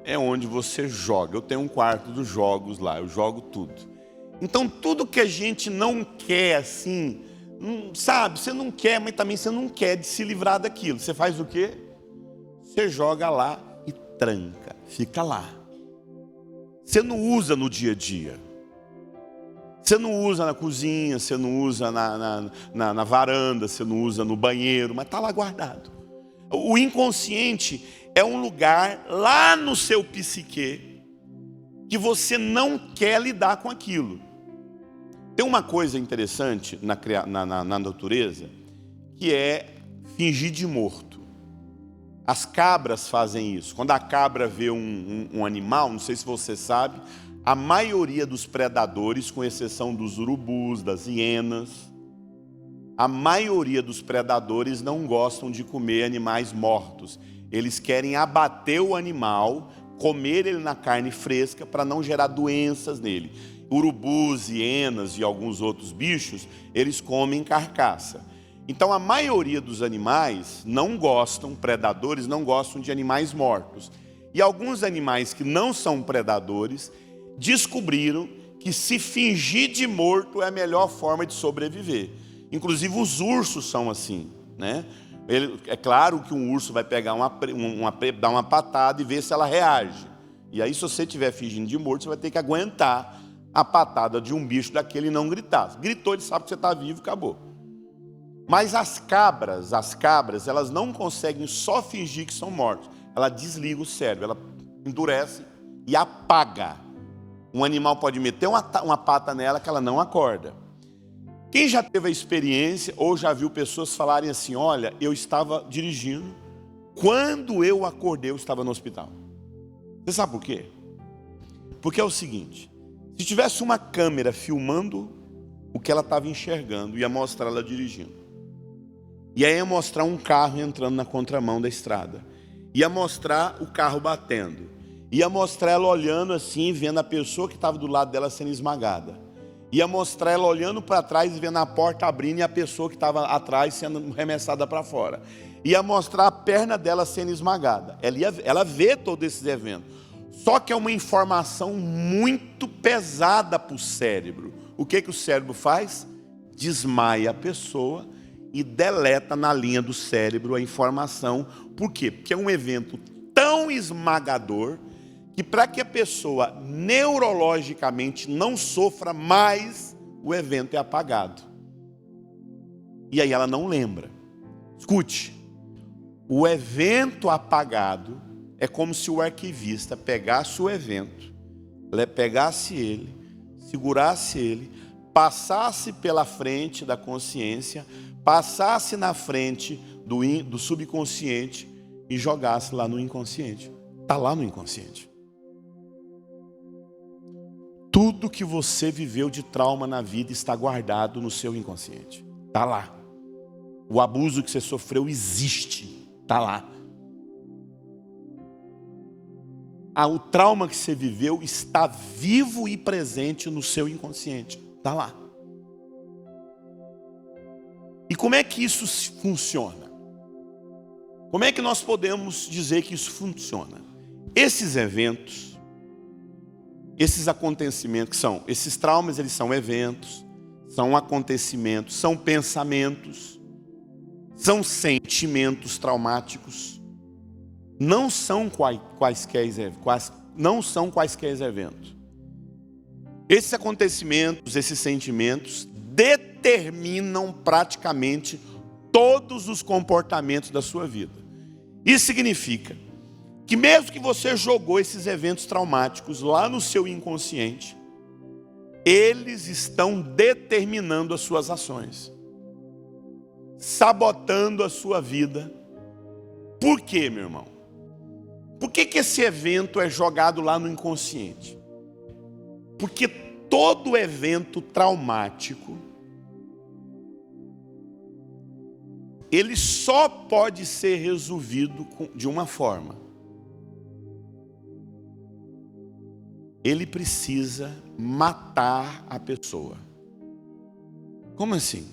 É onde você joga. Eu tenho um quarto dos jogos lá, eu jogo tudo. Então tudo que a gente não quer assim, sabe, você não quer, mas também você não quer de se livrar daquilo. Você faz o quê? Você joga lá e tranca, fica lá. Você não usa no dia a dia. Você não usa na cozinha, você não usa na varanda, você não usa no banheiro, mas está lá guardado. O inconsciente é um lugar lá no seu psique que você não quer lidar com aquilo. Tem uma coisa interessante na natureza, que é fingir de morto. As cabras fazem isso. Quando a cabra vê um animal, não sei se você sabe, a maioria dos predadores, com exceção dos urubus, das hienas, a maioria dos predadores não gostam de comer animais mortos. Eles querem abater o animal, comer ele na carne fresca para não gerar doenças nele. Urubus, hienas e alguns outros bichos, eles comem carcaça. Então a maioria dos animais não gostam, predadores não gostam de animais mortos. E alguns animais que não são predadores descobriram que se fingir de morto é a melhor forma de sobreviver. Inclusive os ursos são assim, né? É claro que um urso vai pegar dar uma patada e ver se ela reage. E aí se você estiver fingindo de morto, você vai ter que aguentar a patada de um bicho daquele e não gritar. Gritou, ele sabe que você está vivo, acabou. Mas as cabras, elas não conseguem só fingir que são mortos. Ela desliga o cérebro, ela endurece e apaga. Um animal pode meter uma pata nela que ela não acorda. Quem já teve a experiência ou já viu pessoas falarem assim, olha, eu estava dirigindo, quando eu acordei eu estava no hospital. Você sabe por quê? Porque é o seguinte, se tivesse uma câmera filmando o que ela estava enxergando, ia mostrar ela dirigindo. E aí ia mostrar um carro entrando na contramão da estrada. Ia mostrar o carro batendo. Ia mostrar ela olhando assim, vendo a pessoa que estava do lado dela sendo esmagada. Ia mostrar ela olhando para trás, vendo a porta abrindo e a pessoa que estava atrás sendo arremessada para fora. Ia mostrar a perna dela sendo esmagada. Ela vê todos esses eventos. Só que é uma informação muito pesada para o cérebro. O que o cérebro faz? Desmaia a pessoa e deleta na linha do cérebro a informação. Por quê? Porque é um evento tão esmagador que para que a pessoa neurologicamente não sofra mais, o evento é apagado. E aí ela não lembra. Escute, o evento apagado é como se o arquivista pegasse o evento, pegasse ele, segurasse ele, passasse pela frente da consciência, passasse na frente do subconsciente e jogasse lá no inconsciente. Está lá no inconsciente. Tudo que você viveu de trauma na vida está guardado no seu inconsciente. Está lá. O abuso que você sofreu existe. Está lá. O trauma que você viveu está vivo e presente no seu inconsciente. Está lá. E como é que isso funciona? Como é que nós podemos dizer que isso funciona? Esses eventos, esses acontecimentos, esses traumas, eles são eventos, são acontecimentos, são pensamentos, são sentimentos traumáticos, não são quaisquer eventos. Esses acontecimentos, esses sentimentos determinam praticamente todos os comportamentos da sua vida. Isso significa que mesmo que você jogou esses eventos traumáticos lá no seu inconsciente, eles estão determinando as suas ações, sabotando a sua vida. Por quê, meu irmão? Por que esse evento é jogado lá no inconsciente? Porque todo evento traumático, ele só pode ser resolvido de uma forma. Ele precisa matar a pessoa. Como assim?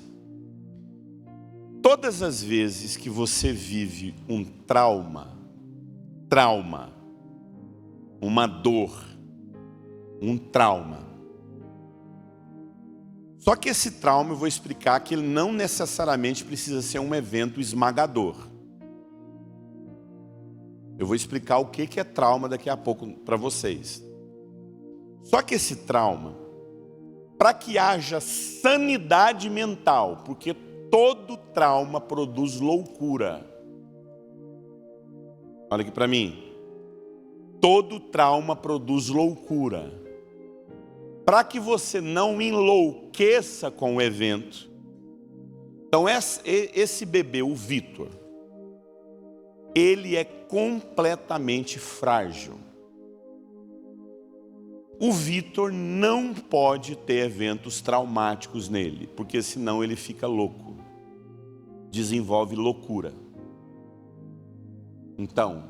Todas as vezes que você vive um trauma, uma dor, um trauma. Só que esse trauma, eu vou explicar que ele não necessariamente precisa ser um evento esmagador. Eu vou explicar o que é trauma daqui a pouco para vocês. Só que esse trauma, para que haja sanidade mental, porque todo trauma produz loucura. Olha aqui para mim. Todo trauma produz loucura. Para que você não enlouqueça com o evento. Então esse bebê, o Vitor, ele é completamente frágil. O Vitor não pode ter eventos traumáticos nele, porque senão ele fica louco, desenvolve loucura. Então,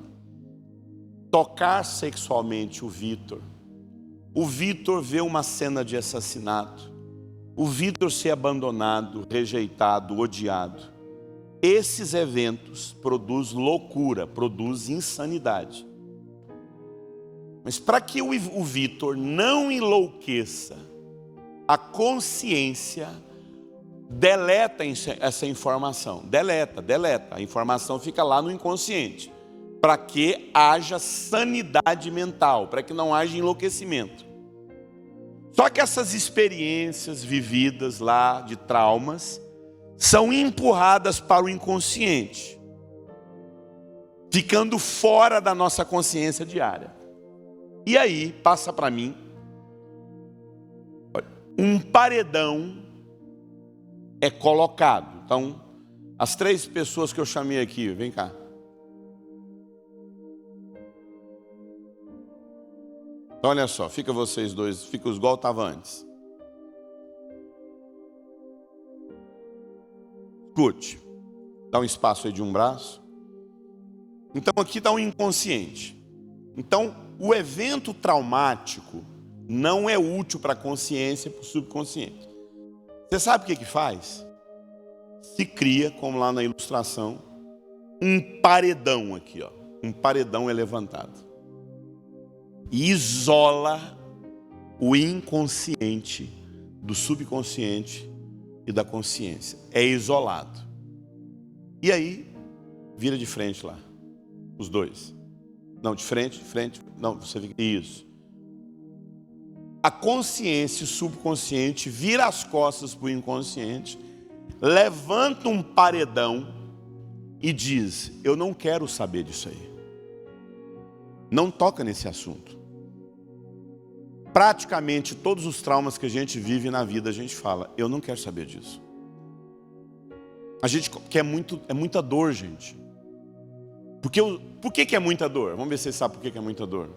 tocar sexualmente o Vitor vê uma cena de assassinato, o Vitor ser abandonado, rejeitado, odiado. Esses eventos produzem loucura, produzem insanidade. Mas para que o Vitor não enlouqueça, a consciência deleta essa informação. Deleta. A informação fica lá no inconsciente. Para que haja sanidade mental, para que não haja enlouquecimento. Só que essas experiências vividas lá de traumas são empurradas para o inconsciente, ficando fora da nossa consciência diária. E aí, passa para mim, um paredão é colocado. Então, as 3 pessoas que eu chamei aqui, vem cá. Então, olha só, fica vocês dois, fica igual estava antes. Escute, dá um espaço aí de um braço. Então aqui está um inconsciente. Então o evento traumático não é útil para a consciência, para o subconsciente. Você sabe o que faz? Se cria, como lá na ilustração, um paredão aqui, ó. Um paredão é levantado. E isola o inconsciente do subconsciente e da consciência. É isolado. E aí, vira de frente lá. Os dois. Não, de frente. Não, você fica. Isso. A consciência e o subconsciente vira as costas para o inconsciente, levanta um paredão e diz: eu não quero saber disso aí. Não toca nesse assunto. Praticamente todos os traumas que a gente vive na vida, a gente fala: eu não quero saber disso. A gente quer é muita dor, gente. Por que é muita dor? Vamos ver se você sabe por que é muita dor.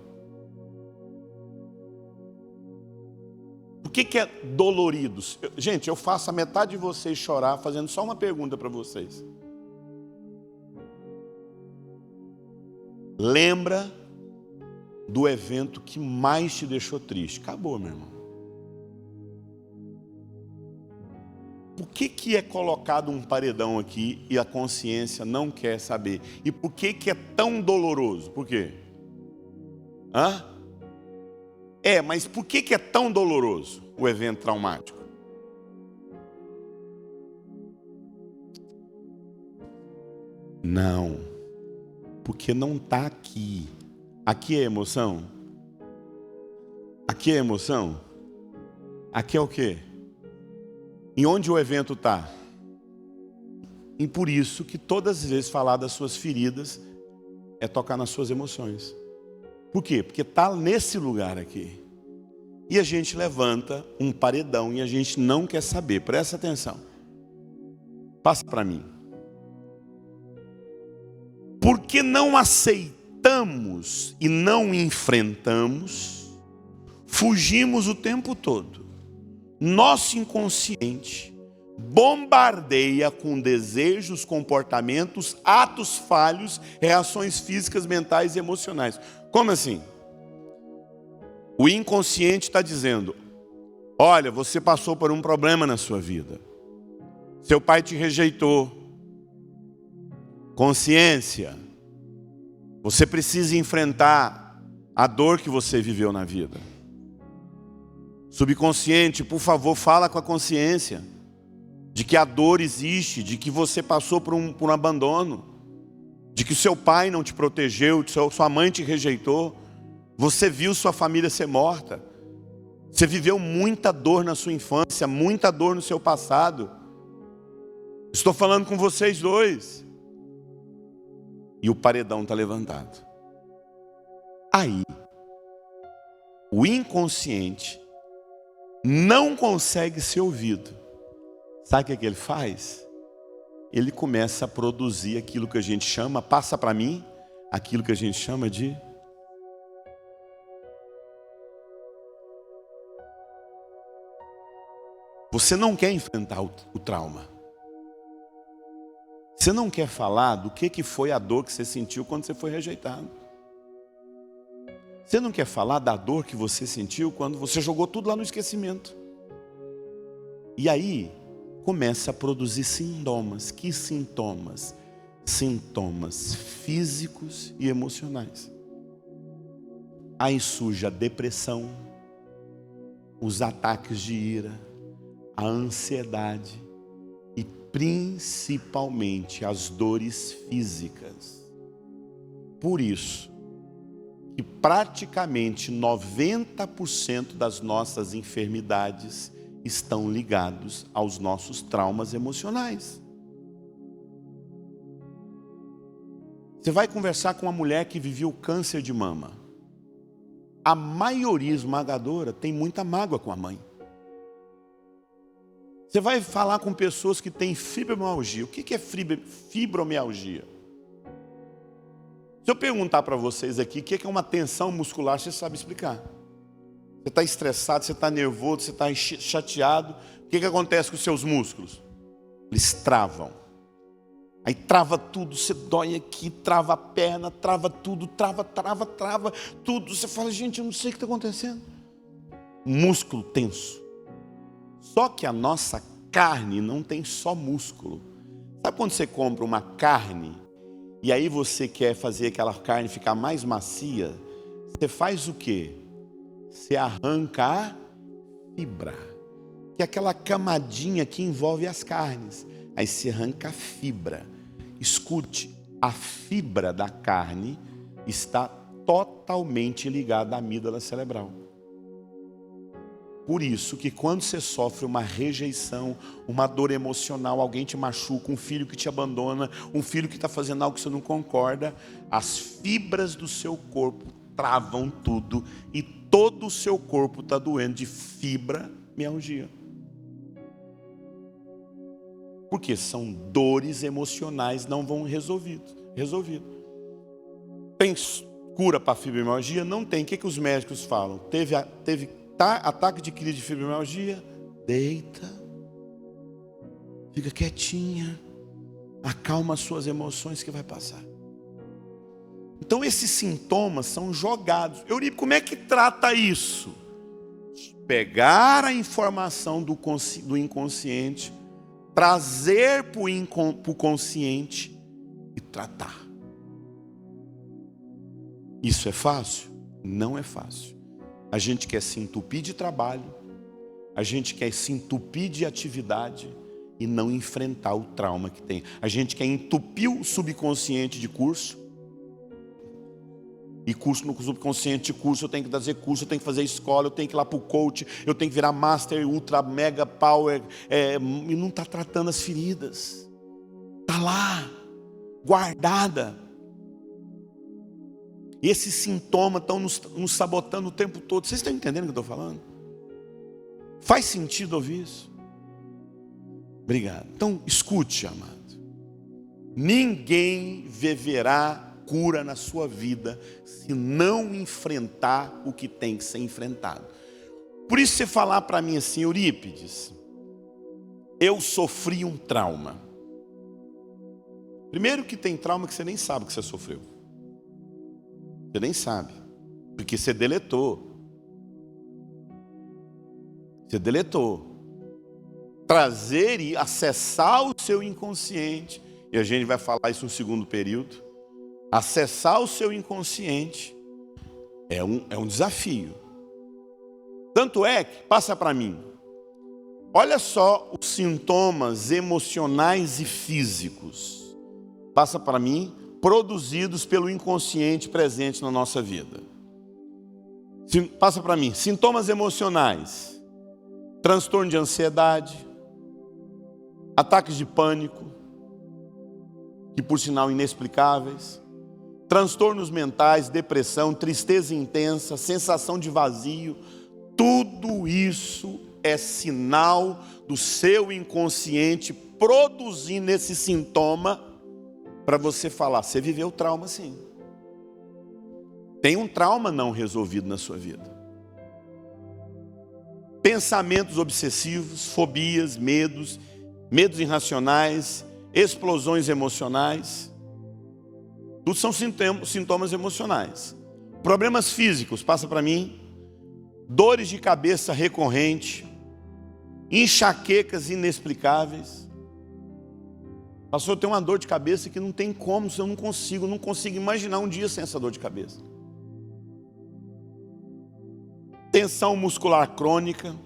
Por que é dolorido? Gente, eu faço a metade de vocês chorar fazendo só uma pergunta para vocês. Lembra do evento que mais te deixou triste? Acabou, meu irmão. Por que é colocado um paredão aqui e a consciência não quer saber? E por que é tão doloroso? Por quê? Mas por que é tão doloroso o evento traumático? Não, porque não está aqui. Aqui é emoção? Aqui é emoção? Aqui é o quê? Em onde o evento está? E por isso que todas as vezes falar das suas feridas é tocar nas suas emoções. Por quê? Porque está nesse lugar aqui. E a gente levanta um paredão e a gente não quer saber. Presta atenção. Passa para mim. Porque não aceitamos e não enfrentamos, fugimos o tempo todo. Nosso inconsciente bombardeia com desejos, comportamentos, atos falhos, reações físicas, mentais e emocionais. Como assim? O inconsciente está dizendo: olha, você passou por um problema na sua vida. Seu pai te rejeitou. Consciência, você precisa enfrentar a dor que você viveu na vida. Subconsciente, por favor, fala com a consciência de que a dor existe, de que você passou por um abandono, de que seu pai não te protegeu, sua mãe te rejeitou, você viu sua família ser morta, você viveu muita dor na sua infância, muita dor no seu passado. Estou falando com vocês dois. E o paredão está levantado. Aí, o inconsciente não consegue ser ouvido. Sabe o que ele faz? Ele começa a produzir aquilo que a gente chama, passa para mim, aquilo que a gente chama de... Você não quer enfrentar o trauma. Você não quer falar do que foi a dor que você sentiu quando você foi rejeitado. Você não quer falar da dor que você sentiu quando você jogou tudo lá no esquecimento. E aí, começa a produzir sintomas. Que sintomas? Sintomas físicos e emocionais. Aí surge a depressão, os ataques de ira, a ansiedade e principalmente as dores físicas. Por isso, que praticamente 90% das nossas enfermidades estão ligados aos nossos traumas emocionais. Você vai conversar com uma mulher que viveu câncer de mama. A maioria esmagadora tem muita mágoa com a mãe. Você vai falar com pessoas que têm fibromialgia. O que é fibromialgia? Se eu perguntar para vocês aqui o que é uma tensão muscular, você sabe explicar. Você está estressado, você está nervoso, você está chateado. O que acontece com os seus músculos? Eles travam. Aí trava tudo, você dói aqui, trava a perna, trava tudo, trava tudo. Você fala, gente, eu não sei o que está acontecendo. Músculo tenso. Só que a nossa carne não tem só músculo. Sabe quando você compra uma carne e aí você quer fazer aquela carne ficar mais macia? Você faz o quê? Você arranca a fibra, que é aquela camadinha que envolve as carnes. Aí você arranca a fibra. Escute, a fibra da carne está totalmente ligada à amígdala cerebral. Por isso que quando você sofre uma rejeição, uma dor emocional, alguém te machuca, um filho que te abandona, um filho que está fazendo algo que você não concorda, as fibras do seu corpo travam tudo e todo o seu corpo está doendo de fibromialgia. Porque são dores emocionais não vão resolvidas. Tem cura para fibromialgia? Não tem. O que os médicos falam? Teve ataque de crise de fibromialgia? Deita. Fica quietinha. Acalma as suas emoções que vai passar. Então esses sintomas são jogados. Eurípides, como é que trata isso? Pegar a informação do inconsciente, trazer para o consciente e tratar. Isso é fácil? Não é fácil. A gente quer se entupir de trabalho, a gente quer se entupir de atividade e não enfrentar o trauma que tem. A gente quer entupir o subconsciente de curso. E curso no subconsciente de curso, eu tenho que fazer curso, eu tenho que fazer escola, eu tenho que ir lá para o coach, eu tenho que virar master, ultra, mega, power, e não está tratando as feridas. Está lá, guardada. E esses sintomas estão nos sabotando o tempo todo. Vocês estão entendendo o que eu estou falando? Faz sentido ouvir isso? Obrigado. Então, escute, amado. Ninguém viverá cura na sua vida se não enfrentar o que tem que ser enfrentado. Por isso você falar para mim assim, Eurípides, eu sofri um trauma. Primeiro que tem trauma que você nem sabe que você sofreu. Você nem sabe, porque você deletou. Você deletou. Trazer e acessar o seu inconsciente, e a gente vai falar isso no segundo período. Acessar o seu inconsciente é um desafio. Tanto é que, passa para mim, olha só os sintomas emocionais e físicos, passa para mim, produzidos pelo inconsciente presente na nossa vida. Passa para mim, sintomas emocionais, transtorno de ansiedade, ataques de pânico, que por sinal inexplicáveis, transtornos mentais, depressão, tristeza intensa, sensação de vazio, tudo isso é sinal do seu inconsciente produzindo esse sintoma para você falar, você viveu trauma sim. Tem um trauma não resolvido na sua vida. Pensamentos obsessivos, fobias, medos irracionais, explosões emocionais. Tudo são sintomas emocionais. Problemas físicos, passa para mim. Dores de cabeça recorrente. Enxaquecas inexplicáveis. Pastor, eu tenho uma dor de cabeça que não tem como, eu não consigo imaginar um dia sem essa dor de cabeça. Tensão muscular crônica.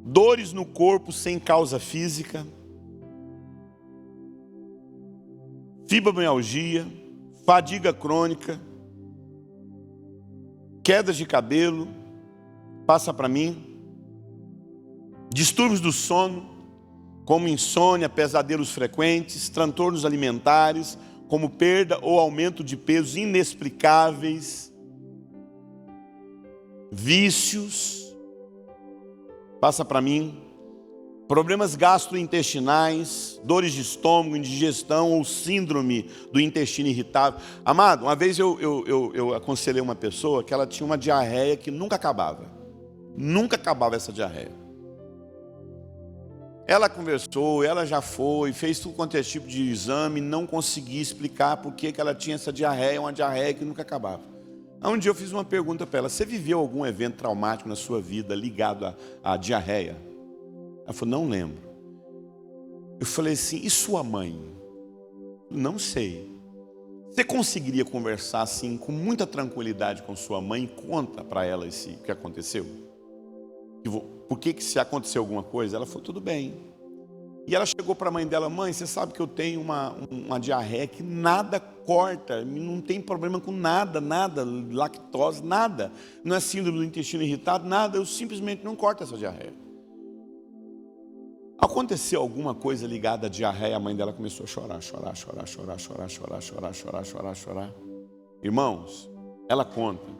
Dores no corpo sem causa física. Fibromialgia, fadiga crônica, quedas de cabelo, passa para mim, distúrbios do sono, como insônia, pesadelos frequentes, transtornos alimentares, como perda ou aumento de peso inexplicáveis, vícios, passa para mim, problemas gastrointestinais, dores de estômago, indigestão ou síndrome do intestino irritável. Amado, uma vez eu aconselhei uma pessoa que ela tinha uma diarreia que nunca acabava. Nunca acabava essa diarreia. Ela conversou, ela já foi, fez tudo quanto é tipo de exame, não conseguia explicar por que ela tinha essa diarreia, uma diarreia que nunca acabava. Aí um dia eu fiz uma pergunta para ela: você viveu algum evento traumático na sua vida ligado à diarreia? Ela falou: não lembro. Eu falei assim: e sua mãe? Não sei. Você conseguiria conversar assim com muita tranquilidade com sua mãe? Conta para ela o que aconteceu. Por que se aconteceu alguma coisa? Ela falou: tudo bem. E ela chegou para a mãe dela: mãe, você sabe que eu tenho uma diarreia que nada corta, não tem problema com nada, lactose, nada. Não é síndrome do intestino irritado, nada, eu simplesmente não corto essa diarreia. Aconteceu alguma coisa ligada à diarreia, a mãe dela começou a chorar. Irmãos, ela conta.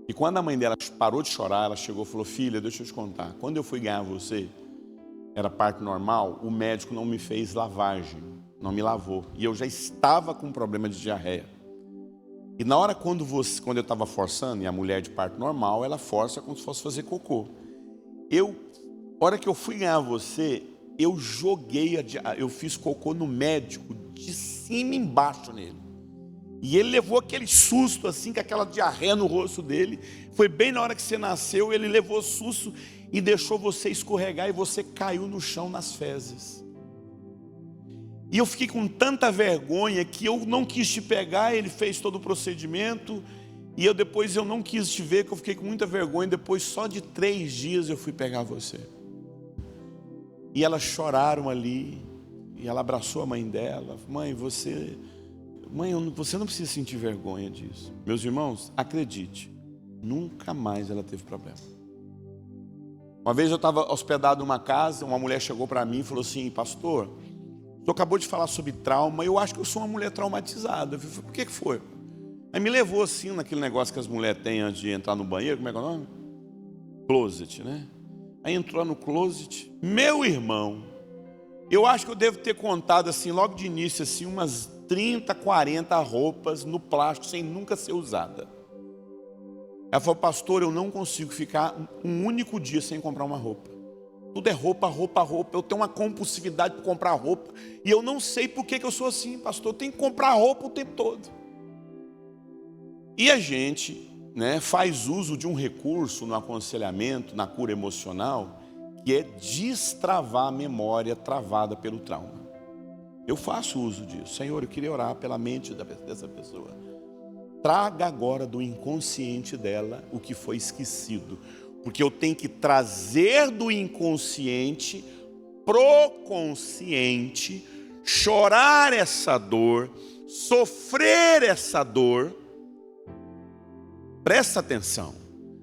E quando a mãe dela parou de chorar, ela chegou e falou: filha, deixa eu te contar. Quando eu fui ganhar você, era parto normal, o médico não me fez lavagem, não me lavou. E eu já estava com problema de diarreia. E na hora quando eu estava forçando, e a mulher de parto normal, ela força como se fosse fazer cocô. A hora que eu fui ganhar você, eu fiz cocô no médico, de cima embaixo nele. E ele levou aquele susto assim, com aquela diarreia no rosto dele. Foi bem na hora que você nasceu, ele levou susto e deixou você escorregar e você caiu no chão nas fezes. E eu fiquei com tanta vergonha que eu não quis te pegar. Ele fez todo o procedimento e depois eu não quis te ver, que eu fiquei com muita vergonha. Depois só de 3 dias eu fui pegar você. E elas choraram ali, e ela abraçou a mãe dela: mãe, você não precisa sentir vergonha disso. Meus irmãos, acredite, nunca mais ela teve problema. Uma vez eu estava hospedado numa casa, uma mulher chegou para mim e falou assim: pastor, o senhor acabou de falar sobre trauma, eu acho que eu sou uma mulher traumatizada. Eu falei: por que foi? Aí me levou assim naquele negócio que as mulheres têm antes de entrar no banheiro, como é que é o nome? Closet, né? Aí entrou no closet, meu irmão, eu acho que eu devo ter contado assim, logo de início, assim, umas 30, 40 roupas no plástico, sem nunca ser usada. Ela falou: pastor, eu não consigo ficar um único dia sem comprar uma roupa. Tudo é roupa. Eu tenho uma compulsividade para comprar roupa, e eu não sei por que eu sou assim, pastor. Eu tenho que comprar roupa o tempo todo. E a gente, faz uso de um recurso no aconselhamento, na cura emocional, que é destravar a memória travada pelo trauma. Eu faço uso disso. Senhor, eu queria orar pela mente dessa pessoa. Traga agora do inconsciente dela o que foi esquecido, porque eu tenho que trazer do inconsciente pro consciente, chorar essa dor, sofrer essa dor. Presta atenção,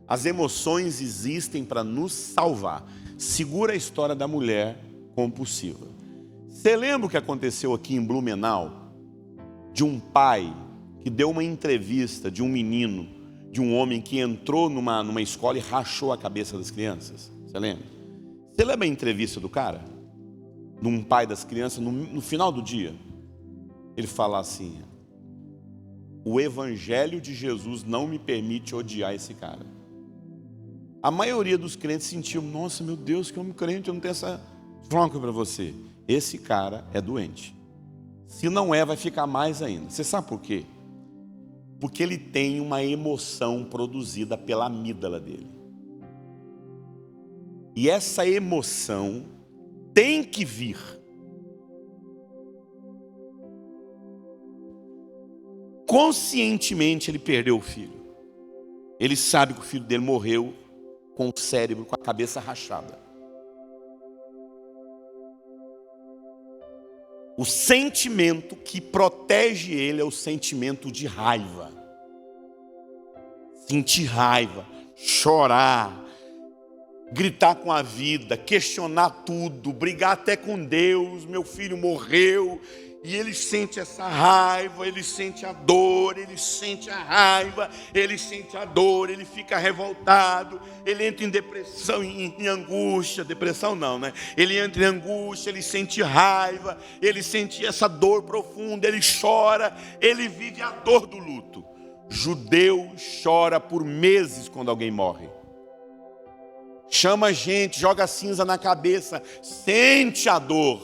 as emoções existem para nos salvar. Segura a história da mulher compulsiva. Você lembra o que aconteceu aqui em Blumenau? De um pai que deu uma entrevista de um menino, de um homem que entrou numa escola e rachou a cabeça das crianças. Você lembra? Você lembra a entrevista do cara? De um pai das crianças, no final do dia? Ele fala assim: o evangelho de Jesus não me permite odiar esse cara. A maioria dos crentes sentiu: nossa, meu Deus, que homem crente, eu não tenho essa... Franco para você, esse cara é doente. Se não é, vai ficar mais ainda. Você sabe por quê? Porque ele tem uma emoção produzida pela amígdala dele. E essa emoção tem que vir. Conscientemente ele perdeu o filho. Ele sabe que o filho dele morreu com o cérebro, com a cabeça rachada. O sentimento que protege ele é o sentimento de raiva. Sentir raiva, chorar, gritar com a vida, questionar tudo, brigar até com Deus. Meu filho morreu. E ele sente essa raiva, ele sente a dor, ele sente a raiva, ele sente a dor, ele fica revoltado, ele entra em depressão, em angústia. Depressão não, né? Ele entra em angústia, ele sente raiva, ele sente essa dor profunda, ele chora, ele vive a dor do luto. Judeu chora por meses quando alguém morre. chama a gente, joga cinza na cabeça, sente a dor.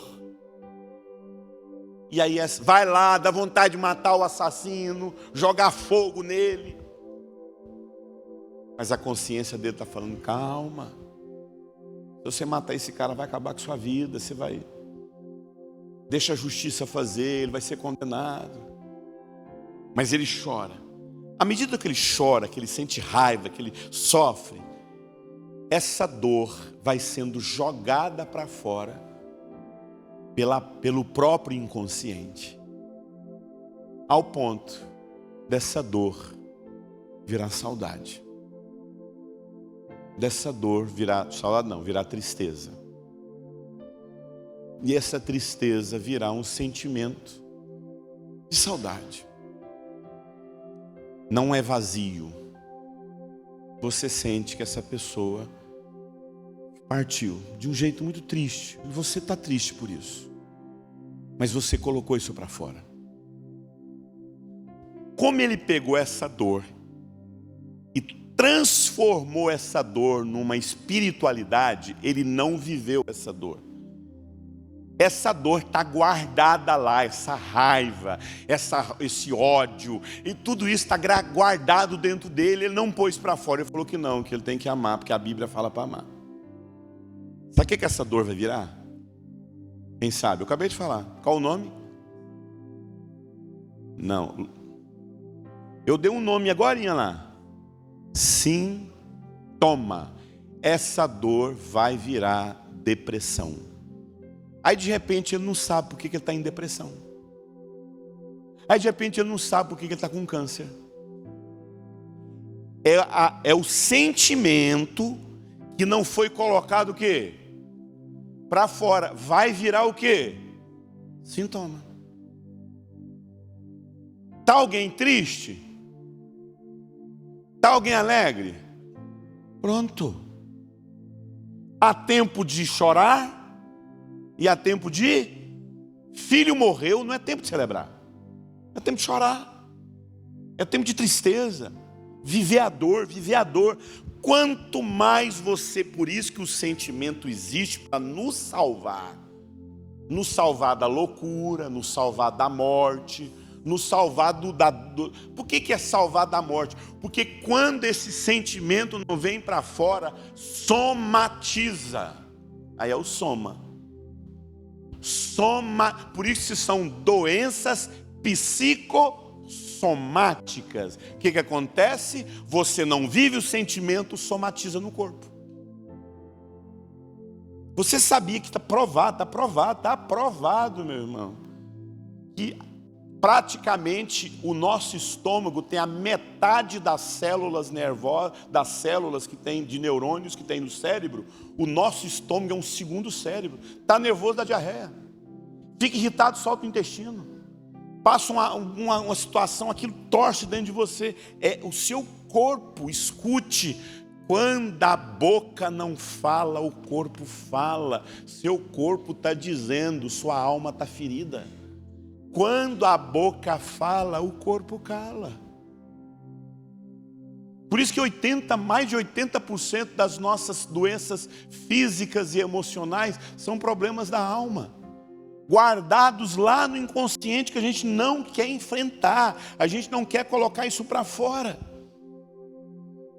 E aí vai lá, dá vontade de matar o assassino, jogar fogo nele. Mas a consciência dele está falando, calma. Se você matar esse cara, vai acabar com sua vida. Você vai... Deixa a justiça fazer, ele vai ser condenado. Mas ele chora. À medida que ele chora, que ele sente raiva, que ele sofre, essa dor vai sendo jogada para fora pelo próprio inconsciente, ao ponto dessa dor virar saudade. Dessa dor virar saudade, não, virar tristeza. E essa tristeza virar um sentimento de saudade. Não é vazio. Você sente que essa pessoa partiu de um jeito muito triste. E você está triste por isso. Mas você colocou isso para fora. Como ele pegou essa dor e transformou essa dor numa espiritualidade, ele não viveu essa dor. Essa dor está guardada lá, essa raiva, esse ódio, e tudo isso está guardado dentro dele. Ele não pôs para fora, ele falou que não, que ele tem que amar, porque a Bíblia fala para amar. Sabe o que essa dor vai virar? Quem sabe? Eu acabei de falar. Qual o nome? Não. Eu dei um nome agorinha lá. Sintoma. Essa dor vai virar depressão. Aí de repente ele não sabe por que ele está em depressão. Aí de repente ele não sabe por que ele está com câncer. É o sentimento que não foi colocado o quê? Para fora. Vai virar o quê? Sintoma. Está alguém triste? Está alguém alegre? Pronto. Há tempo de chorar e há tempo de... Filho morreu, não é tempo de celebrar. É tempo de chorar. É tempo de tristeza. Viver a dor, viver a dor. Quanto mais você... Por isso que o sentimento existe para nos salvar. Nos salvar da loucura, nos salvar da morte, nos salvar Por que é salvar da morte? Porque quando esse sentimento não vem para fora, somatiza. Aí é o soma. Por isso são doenças psicossomáticas. O que acontece? Você não vive o sentimento, somatiza no corpo. Você sabia que está aprovado, meu irmão, que praticamente o nosso estômago tem a metade das células nervosas, das células que tem de neurônios que tem no cérebro. O nosso estômago é um segundo cérebro. Está nervoso, dá diarreia. Fica irritado, solta o intestino. Passa uma situação, aquilo torce dentro de você. É o seu corpo, escute. Quando a boca não fala, o corpo fala. Seu corpo está dizendo, sua alma está ferida. Quando a boca fala, o corpo cala. Por isso que mais de 80% das nossas doenças físicas e emocionais são problemas da alma, guardados lá no inconsciente que a gente não quer enfrentar, a gente não quer colocar isso para fora.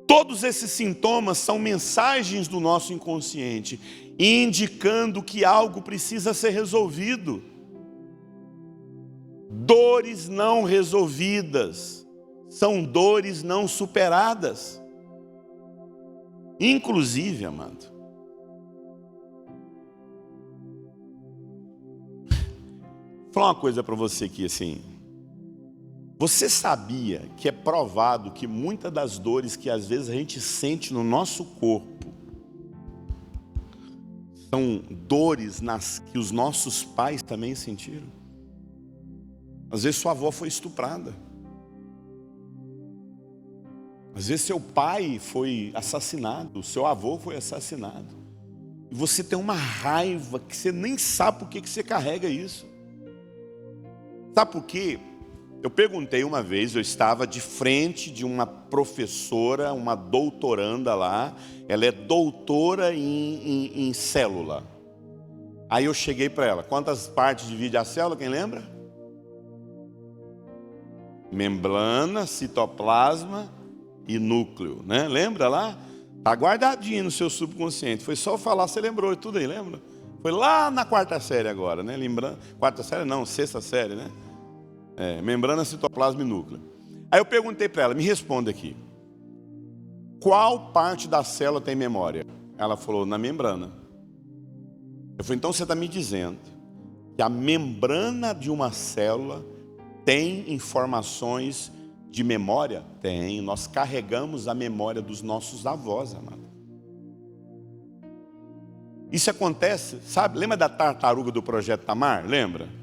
Todos esses sintomas são mensagens do nosso inconsciente, indicando que algo precisa ser resolvido. Dores não resolvidas são dores não superadas. Inclusive, amado, vou falar uma coisa para você aqui assim. Você sabia que é provado que muitas das dores que às vezes a gente sente no nosso corpo são dores que os nossos pais também sentiram? Às vezes sua avó foi estuprada. Às vezes seu pai foi assassinado, seu avô foi assassinado. E você tem uma raiva que você nem sabe por que você carrega isso. Sabe por quê? Eu perguntei uma vez, eu estava de frente de uma professora, uma doutoranda lá, ela é doutora em célula. Aí eu cheguei para ela, quantas partes divide a célula, quem lembra? Membrana, citoplasma e núcleo, né? Lembra lá? Está guardadinho no seu subconsciente, foi só falar, você lembrou de tudo aí, lembra? Foi lá na 4ª série agora, né? Lembrando, 4ª série não, 6ª série, né? Membrana, citoplasma e núcleo. Aí eu perguntei para ela, me responde aqui. Qual parte da célula tem memória? Ela falou, na membrana. Eu falei, então você está me dizendo que a membrana de uma célula tem informações de memória? Tem, nós carregamos a memória dos nossos avós, amado. Isso acontece, sabe? Lembra da tartaruga do Projeto Tamar? Lembra?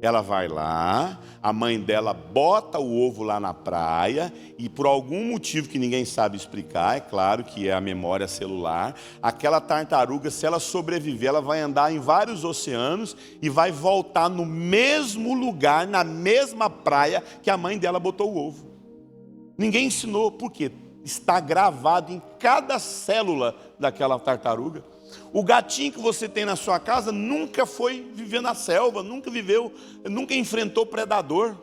Ela vai lá, a mãe dela bota o ovo lá na praia e por algum motivo que ninguém sabe explicar, é claro que é a memória celular, aquela tartaruga, se ela sobreviver, ela vai andar em vários oceanos e vai voltar no mesmo lugar, na mesma praia que a mãe dela botou o ovo. Ninguém ensinou, por quê? Está gravado em cada célula daquela tartaruga. O gatinho que você tem na sua casa nunca foi viver na selva, nunca enfrentou predador.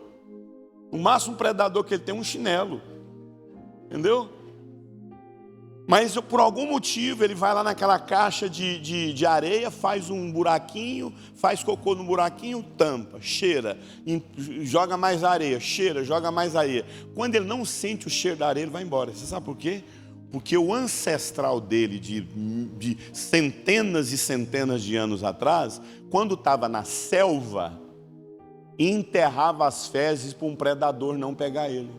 O máximo predador que ele tem é um chinelo. Entendeu? Mas por algum motivo ele vai lá naquela caixa de areia, faz um buraquinho, faz cocô no buraquinho, tampa, cheira, joga mais areia, cheira, joga mais areia. Quando ele não sente o cheiro da areia, ele vai embora. Você sabe por quê? Porque o ancestral dele, de centenas e centenas de anos atrás, quando estava na selva, enterrava as fezes para um predador não pegar ele.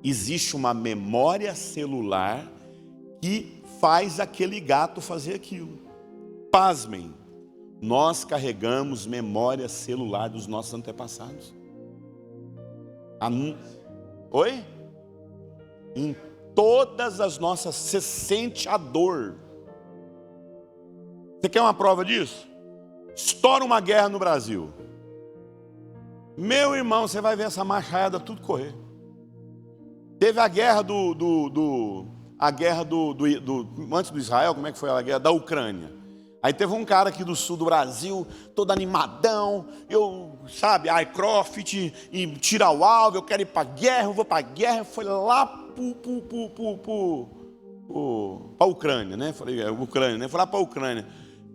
Existe uma memória celular que faz aquele gato fazer aquilo. Pasmem, nós carregamos memória celular dos nossos antepassados. Oi? Em todas as nossas, você sente a dor. Você quer uma prova disso? Estoura uma guerra no Brasil. Meu irmão, você vai ver essa machaiada tudo correr. Teve a guerra antes do Israel, como é que foi a guerra? Da Ucrânia. Aí teve um cara aqui do sul do Brasil, todo animadão, iCrossfit, e tira o alvo, eu quero ir para a guerra, eu vou para a guerra. Foi lá para a Ucrânia, né? Falei, Ucrânia, né? Foi lá para a Ucrânia.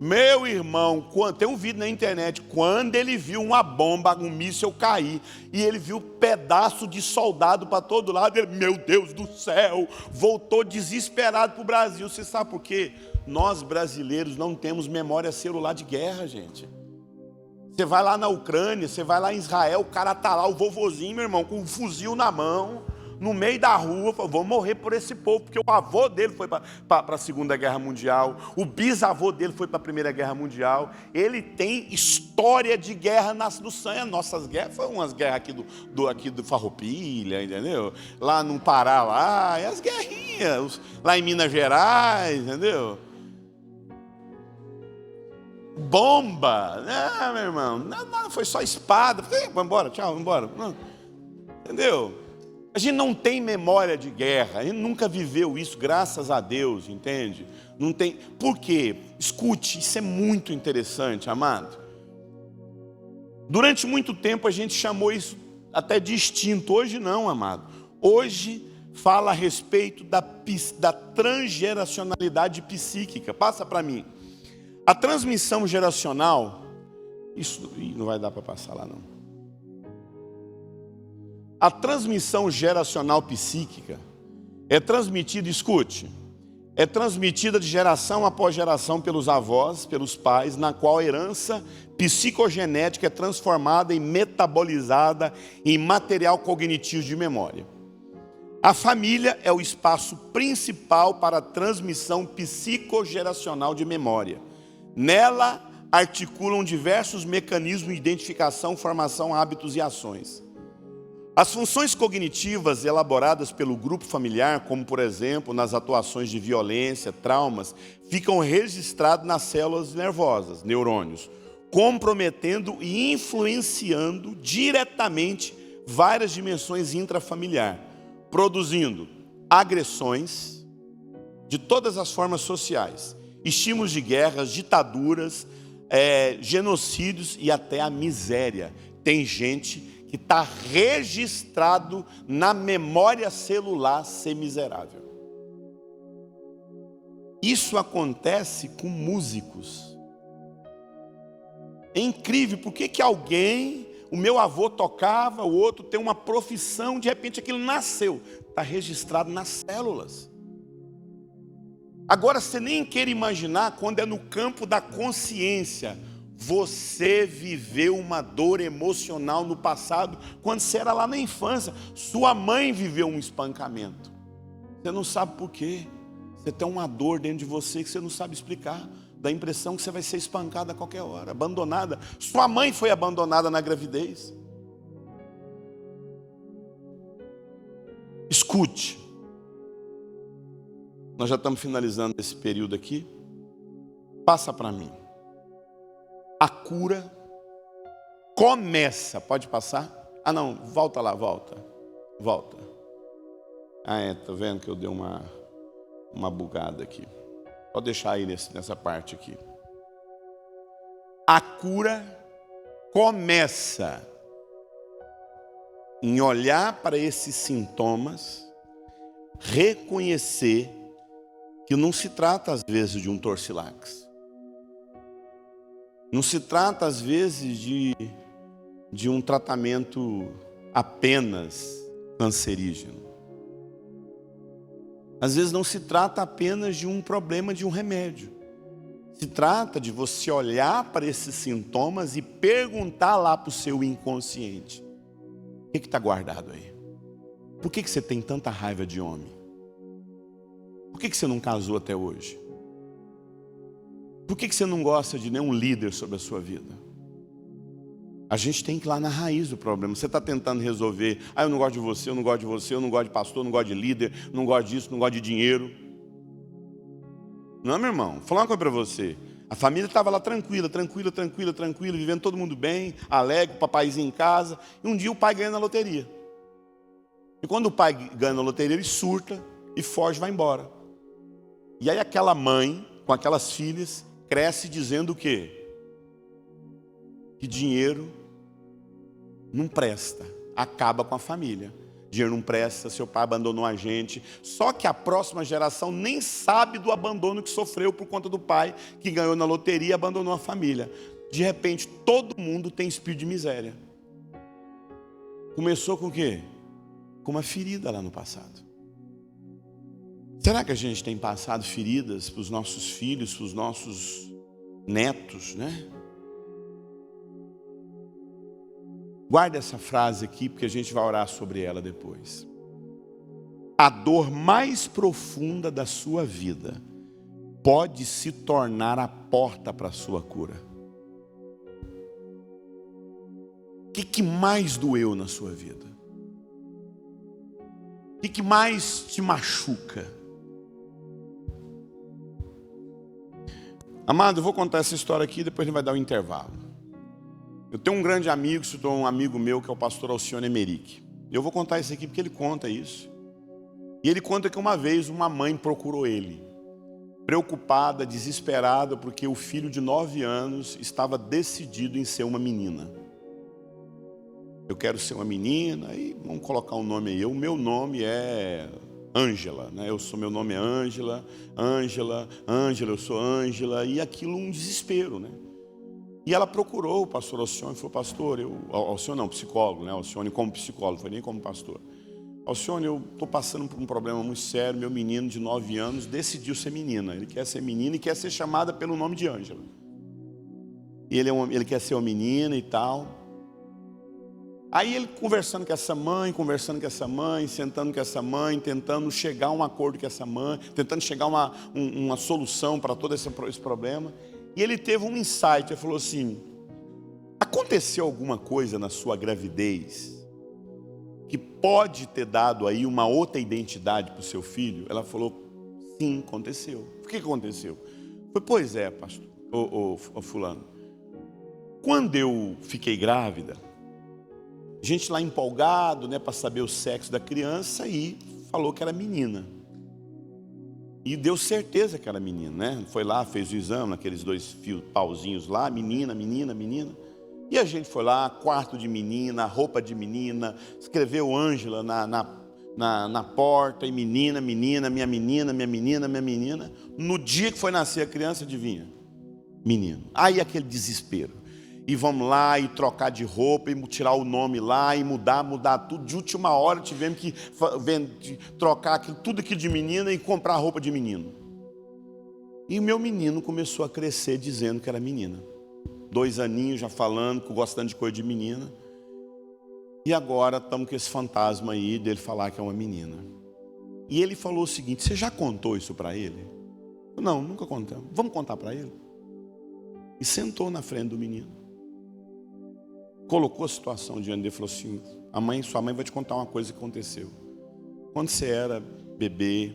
Meu irmão, tem um vídeo na internet, quando ele viu uma bomba, um míssil cair, e ele viu pedaço de soldado para todo lado, ele, meu Deus do céu, voltou desesperado para o Brasil. Você sabe por quê? Nós brasileiros não temos memória celular de guerra, gente. Você vai lá na Ucrânia, você vai lá em Israel, o cara tá lá, o vovozinho, meu irmão, com um fuzil na mão, no meio da rua, falou, vou morrer por esse povo, porque o avô dele foi para a Segunda Guerra Mundial, o bisavô dele foi para a Primeira Guerra Mundial, ele tem história de guerra no sangue. Nossas guerras foram umas guerras aqui do Farroupilha, entendeu? Lá no Pará, lá, e as guerrinhas, lá em Minas Gerais, entendeu? Bomba, não, meu irmão, não, foi só espada, vamos embora, tchau, vamos embora, entendeu? A gente não tem memória de guerra, a gente nunca viveu isso, graças a Deus, entende? Não tem. Por quê? Escute, isso é muito interessante, amado. Durante muito tempo a gente chamou isso até de instinto, hoje não, amado. Hoje fala a respeito da transgeracionalidade psíquica. Passa para mim. A transmissão geracional, isso não vai dar para passar lá não. A transmissão geracional psíquica é transmitida, escute, é transmitida de geração após geração pelos avós, pelos pais, na qual a herança psicogenética é transformada e metabolizada em material cognitivo de memória. A família é o espaço principal para a transmissão psicogeracional de memória. Nela articulam diversos mecanismos de identificação, formação, hábitos e ações. As funções cognitivas elaboradas pelo grupo familiar, como por exemplo nas atuações de violência, traumas, ficam registradas nas células nervosas, neurônios, comprometendo e influenciando diretamente várias dimensões intrafamiliar, produzindo agressões de todas as formas sociais, estímulos de guerras, ditaduras, genocídios e até a miséria. Tem gente que está registrado na memória celular ser miserável. Isso acontece com músicos. É incrível, por que alguém, o meu avô tocava, o outro tem uma profissão, de repente aquilo nasceu, está registrado nas células. Agora você nem quer imaginar quando é no campo da consciência, você viveu uma dor emocional no passado, quando você era lá na infância, sua mãe viveu um espancamento, você não sabe por quê. Você tem uma dor dentro de você que você não sabe explicar. Dá a impressão que você vai ser espancada a qualquer hora, abandonada. Sua mãe foi abandonada na gravidez. Escute. Nós já estamos finalizando esse período aqui. Passa para mim. A cura começa. Pode passar? Ah não, volta lá, volta. Volta. Tá vendo que eu dei uma bugada aqui. Pode deixar aí nessa parte aqui. A cura começa em olhar para esses sintomas, reconhecer que não se trata às vezes de um torcilax. Não se trata às vezes de um tratamento apenas cancerígeno. Às vezes não se trata apenas de um problema de um remédio. Se trata de você olhar para esses sintomas e perguntar lá para o seu inconsciente: o que está guardado aí? Por que você tem tanta raiva de homem? Por que você não casou até hoje? Por que você não gosta de nenhum líder sobre a sua vida? A gente tem que ir lá na raiz do problema. Você está tentando resolver: eu não gosto de você, eu não gosto de você, eu não gosto de pastor, eu não gosto de líder, não gosto disso, não gosto de dinheiro. Não, meu irmão, vou falar uma coisa para você. A família estava lá tranquila, vivendo todo mundo bem, alegre, o papaizinho em casa. E um dia o pai ganha na loteria. E quando o pai ganha na loteria, ele surta e foge, vai embora. E aí aquela mãe, com aquelas filhas, cresce dizendo o quê? Que dinheiro não presta, acaba com a família. Dinheiro não presta, seu pai abandonou a gente. Só que a próxima geração nem sabe do abandono que sofreu por conta do pai que ganhou na loteria e abandonou a família. De repente, todo mundo tem espírito de miséria. Começou com o quê? Com uma ferida lá no passado. Será que a gente tem passado feridas para os nossos filhos, para os nossos netos, né? Guarda essa frase aqui, porque a gente vai orar sobre ela depois. A dor mais profunda da sua vida pode se tornar a porta para a sua cura. O que mais doeu na sua vida? O que mais te machuca? Amado, eu vou contar essa história aqui e depois a gente vai dar um intervalo. Eu tenho um grande amigo, se tornou um amigo meu, que é o pastor Alcione Emerick. Eu vou contar isso aqui porque ele conta isso. E ele conta que uma vez uma mãe procurou ele, preocupada, desesperada, porque o filho de 9 anos estava decidido em ser uma menina. Eu quero ser uma menina, e vamos colocar um nome aí. O meu nome é Ângela, né? Meu nome é Ângela, eu sou Ângela, e aquilo um desespero, né? E ela procurou o pastor Alcione e falou: pastor, Alcione não, psicólogo, né? Alcione como psicólogo, foi nem como pastor. Alcione, eu estou passando por um problema muito sério, meu menino de 9 anos decidiu ser menina, ele quer ser menina e quer ser chamada pelo nome de Ângela. E ele quer ser uma menina e tal. Aí ele conversando com essa mãe, sentando com essa mãe, tentando chegar a um acordo com essa mãe, tentando chegar a uma solução para todo esse problema. E ele teve um insight, ele falou assim: aconteceu alguma coisa na sua gravidez que pode ter dado aí uma outra identidade para o seu filho? Ela falou: sim, aconteceu. O que aconteceu? Foi: pois é, pastor, fulano, quando eu fiquei grávida, A gente lá empolgado, né, para saber o sexo da criança, e falou que era menina. E deu certeza que era menina, né? Foi lá, fez o exame, aqueles 2 pauzinhos lá, menina, menina, menina. E a gente foi lá, quarto de menina, roupa de menina, escreveu Ângela na porta, e menina, menina, minha menina, minha menina, minha menina. No dia que foi nascer a criança, adivinha? Menino. Aí aquele desespero. E vamos lá, e trocar de roupa, e tirar o nome lá, e mudar tudo. De última hora tivemos que trocar tudo aquilo de menina e comprar roupa de menino. E o meu menino começou a crescer dizendo que era menina. 2 aninhos já falando, gostando de coisa de menina. E agora estamos com esse fantasma aí dele falar que é uma menina. E ele falou o seguinte: você já contou isso para ele? Não, nunca contamos. Vamos contar para ele? E sentou na frente do menino. Colocou a situação diante dele e falou assim: sua mãe vai te contar uma coisa que aconteceu. Quando você era bebê,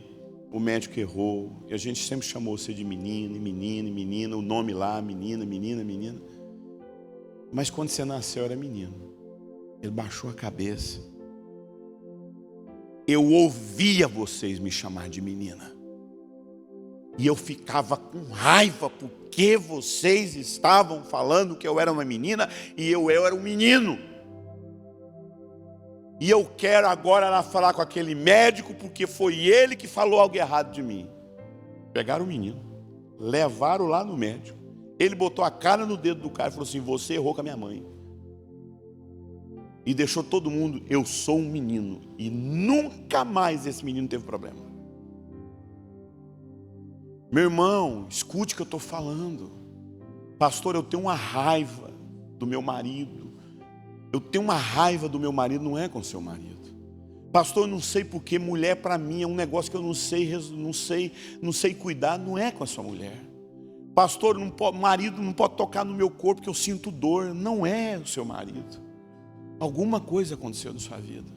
o médico errou, e a gente sempre chamou você de menina, e menina, e menina, o nome lá, menina, menina, menina. Mas quando você nasceu era menino. Ele baixou a cabeça. Eu ouvia vocês me chamar de menina. E eu ficava com raiva porque vocês estavam falando que eu era uma menina e eu era um menino. E eu quero agora lá falar com aquele médico porque foi ele que falou algo errado de mim. Pegaram o menino, levaram lá no médico. Ele botou a cara no dedo do cara e falou assim: você errou com a minha mãe. E deixou todo mundo: eu sou um menino. E nunca mais esse menino teve problema. Meu irmão, escute o que eu estou falando. Pastor, eu tenho uma raiva do meu marido. Eu tenho uma raiva do meu marido, não é com o seu marido. Pastor, eu não sei porque mulher para mim é um negócio que eu não sei cuidar, não é com a sua mulher. Pastor, marido não pode tocar no meu corpo porque eu sinto dor, não é o seu marido. Alguma coisa aconteceu na sua vida.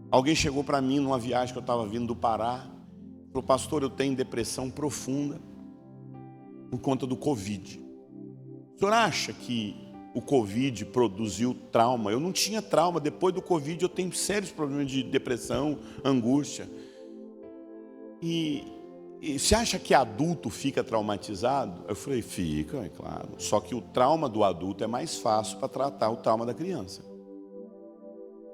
Alguém chegou para mim numa viagem que eu estava vindo do Pará, falou: pastor, eu tenho depressão profunda por conta do Covid. O senhor acha que o Covid produziu trauma? Eu não tinha trauma. Depois do Covid eu tenho sérios problemas de depressão, angústia. E você acha que adulto fica traumatizado? Eu falei: fica, é claro. Só que o trauma do adulto é mais fácil para tratar o trauma da criança.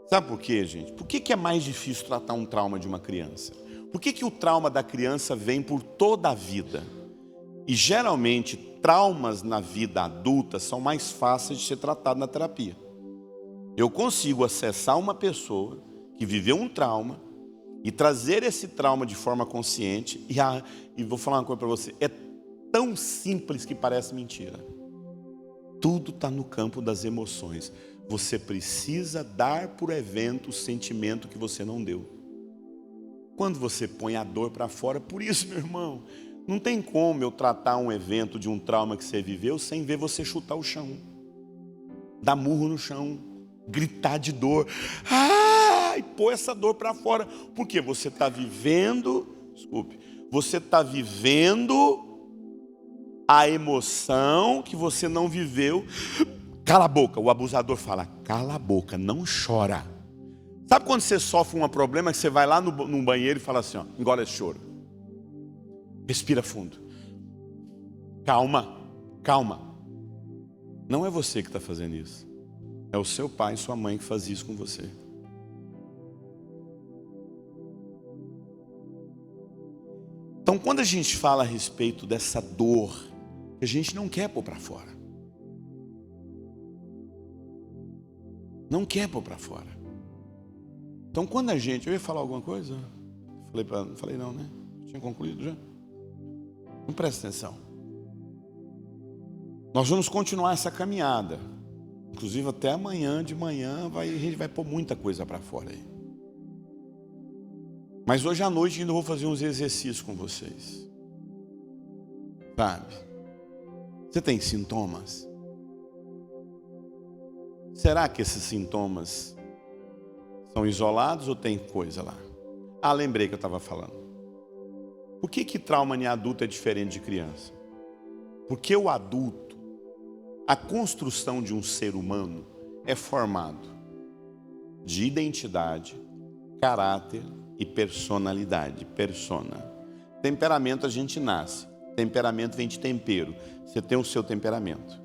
Sabe por quê, gente? Por que é mais difícil tratar um trauma de uma criança? Por que o trauma da criança vem por toda a vida? E geralmente traumas na vida adulta são mais fáceis de ser tratados na terapia. Eu consigo acessar uma pessoa que viveu um trauma e trazer esse trauma de forma consciente. E vou falar uma coisa para você: é tão simples que parece mentira. Tudo está no campo das emoções. Você precisa dar por evento o sentimento que você não deu. Quando você põe a dor para fora, por isso, meu irmão, não tem como eu tratar um evento de um trauma que você viveu sem ver você chutar o chão, dar murro no chão, gritar de dor, e pôr essa dor para fora. Porque você está vivendo, você está vivendo a emoção que você não viveu. Cala a boca, o abusador fala: cala a boca, não chora. Sabe quando você sofre um problema que você vai lá no banheiro e fala assim, ó, engole esse choro. Respira fundo. Calma, calma. Não é você que está fazendo isso. É o seu pai e sua mãe que faz isso com você. Então, quando a gente fala a respeito dessa dor, a gente não quer pôr para fora. Não quer pôr para fora. Então, quando a gente... Eu ia falar alguma coisa? Não falei não, né? Tinha concluído já? Então, presta atenção. Nós vamos continuar essa caminhada. Inclusive, até amanhã de manhã, a gente vai pôr muita coisa para fora aí. Mas hoje à noite ainda vou fazer uns exercícios com vocês. Sabe? Você tem sintomas? Será que esses sintomas são isolados ou tem coisa lá? Lembrei que eu estava falando. Por que trauma em adulto é diferente de criança? Porque o adulto, a construção de um ser humano é formado de identidade, caráter e personalidade. Persona. Temperamento a gente nasce. Temperamento vem de tempero. Você tem o seu temperamento.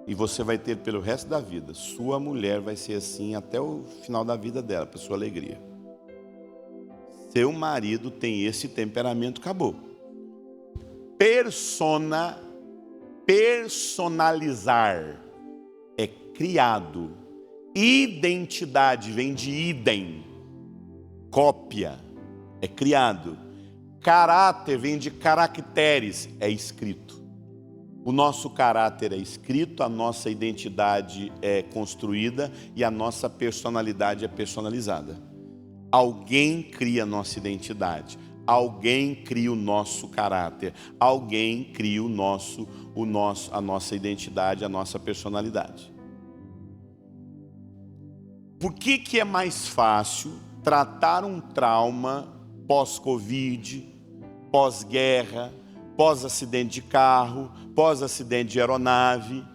E você vai ter pelo resto da vida. Sua mulher vai ser assim até o final da vida dela, para sua alegria. Seu marido tem esse temperamento, acabou. Personalizar é criado. Identidade vem de idem, cópia, é criado. Caráter vem de caracteres, é escrito. O nosso caráter é escrito, a nossa identidade é construída e a nossa personalidade é personalizada. Alguém cria a nossa identidade, alguém cria o nosso caráter, alguém cria a nossa identidade, a nossa personalidade. Por que é mais fácil tratar um trauma pós-Covid, pós-guerra, pós-acidente de carro, pós-acidente de aeronave,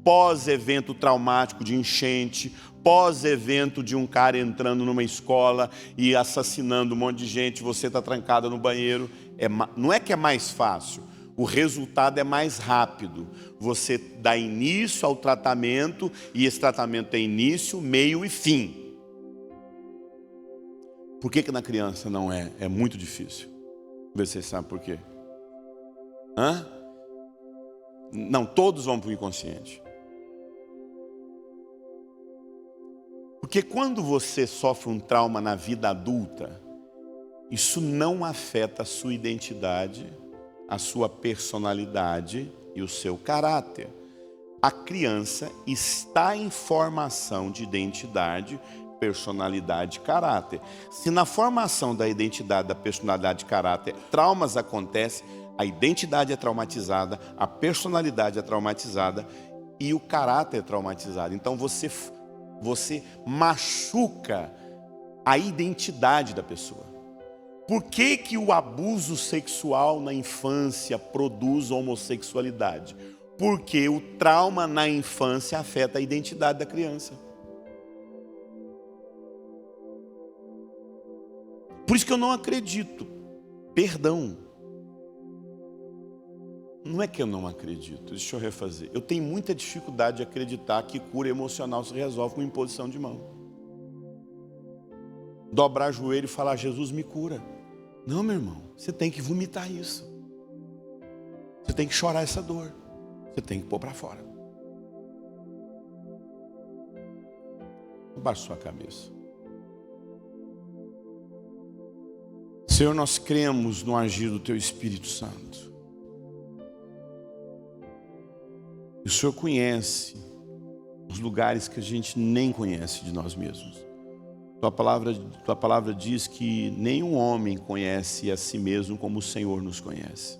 pós-evento traumático de enchente, pós-evento de um cara entrando numa escola e assassinando um monte de gente, você está trancada no banheiro? Não é que é mais fácil, o resultado é mais rápido. Você dá início ao tratamento e esse tratamento tem início, meio e fim. Por que na criança não é? É muito difícil. Vê se vocês sabem por quê. Não, todos vão para o inconsciente. Porque quando você sofre um trauma na vida adulta, isso não afeta a sua identidade, a sua personalidade e o seu caráter. A criança está em formação de identidade, personalidade e caráter. Se na formação da identidade, da personalidade e caráter, traumas acontecem, a identidade é traumatizada, a personalidade é traumatizada e o caráter é traumatizado. Então você machuca a identidade da pessoa. Por que o abuso sexual na infância produz homossexualidade? Porque o trauma na infância afeta a identidade da criança. Por isso que eu não acredito. Perdão. Não é que eu não acredito, deixa eu refazer. Eu tenho muita dificuldade de acreditar que cura emocional se resolve com imposição de mão. Dobrar joelho e falar, Jesus me cura. Não, meu irmão, você tem que vomitar isso. Você tem que chorar essa dor. Você tem que pôr para fora. Abaixe sua cabeça. Senhor, nós cremos no agir do Teu Espírito Santo. E o Senhor conhece os lugares que a gente nem conhece de nós mesmos. Tua palavra diz que nenhum homem conhece a si mesmo como o Senhor nos conhece.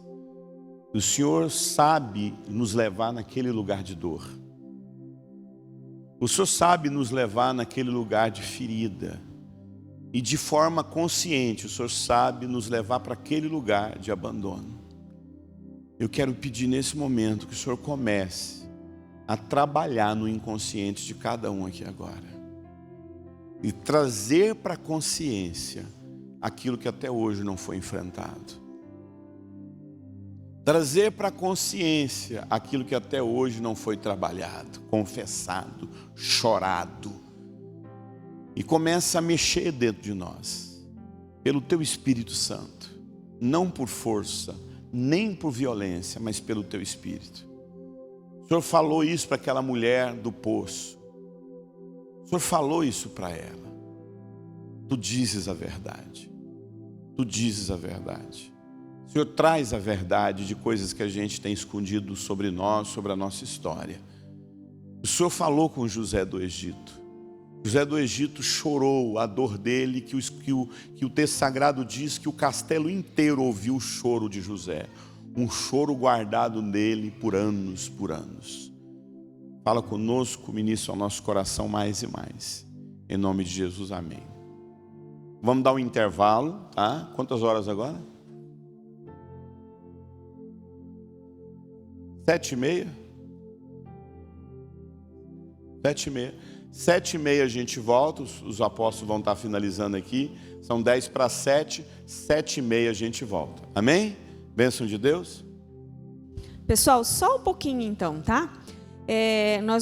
O Senhor sabe nos levar naquele lugar de dor. O Senhor sabe nos levar naquele lugar de ferida. E de forma consciente, o Senhor sabe nos levar para aquele lugar de abandono. Eu quero pedir nesse momento que o Senhor comece a trabalhar no inconsciente de cada um aqui agora. E trazer para a consciência aquilo que até hoje não foi enfrentado. Trazer para a consciência aquilo que até hoje não foi trabalhado, confessado, chorado. E começa a mexer dentro de nós, pelo Teu Espírito Santo. Não por força, nem por violência, mas pelo Teu Espírito. O Senhor falou isso para aquela mulher do poço. O Senhor falou isso para ela. Tu dizes a verdade. Tu dizes a verdade. O Senhor traz a verdade de coisas que a gente tem escondido sobre nós, sobre a nossa história. O Senhor falou com José do Egito. José do Egito chorou a dor dele, que o texto sagrado diz que o castelo inteiro ouviu o choro de José. Um choro guardado nele por anos, por anos. Fala conosco, ministra ao nosso coração mais e mais. Em nome de Jesus, amém. Vamos dar um intervalo, tá? Quantas horas agora? 7h30? 7h30. 7h30 a gente volta, os apóstolos vão estar finalizando aqui. São 10:50, 7h30 a gente volta. Amém? Bênção de Deus. Pessoal, só um pouquinho então, tá? Nós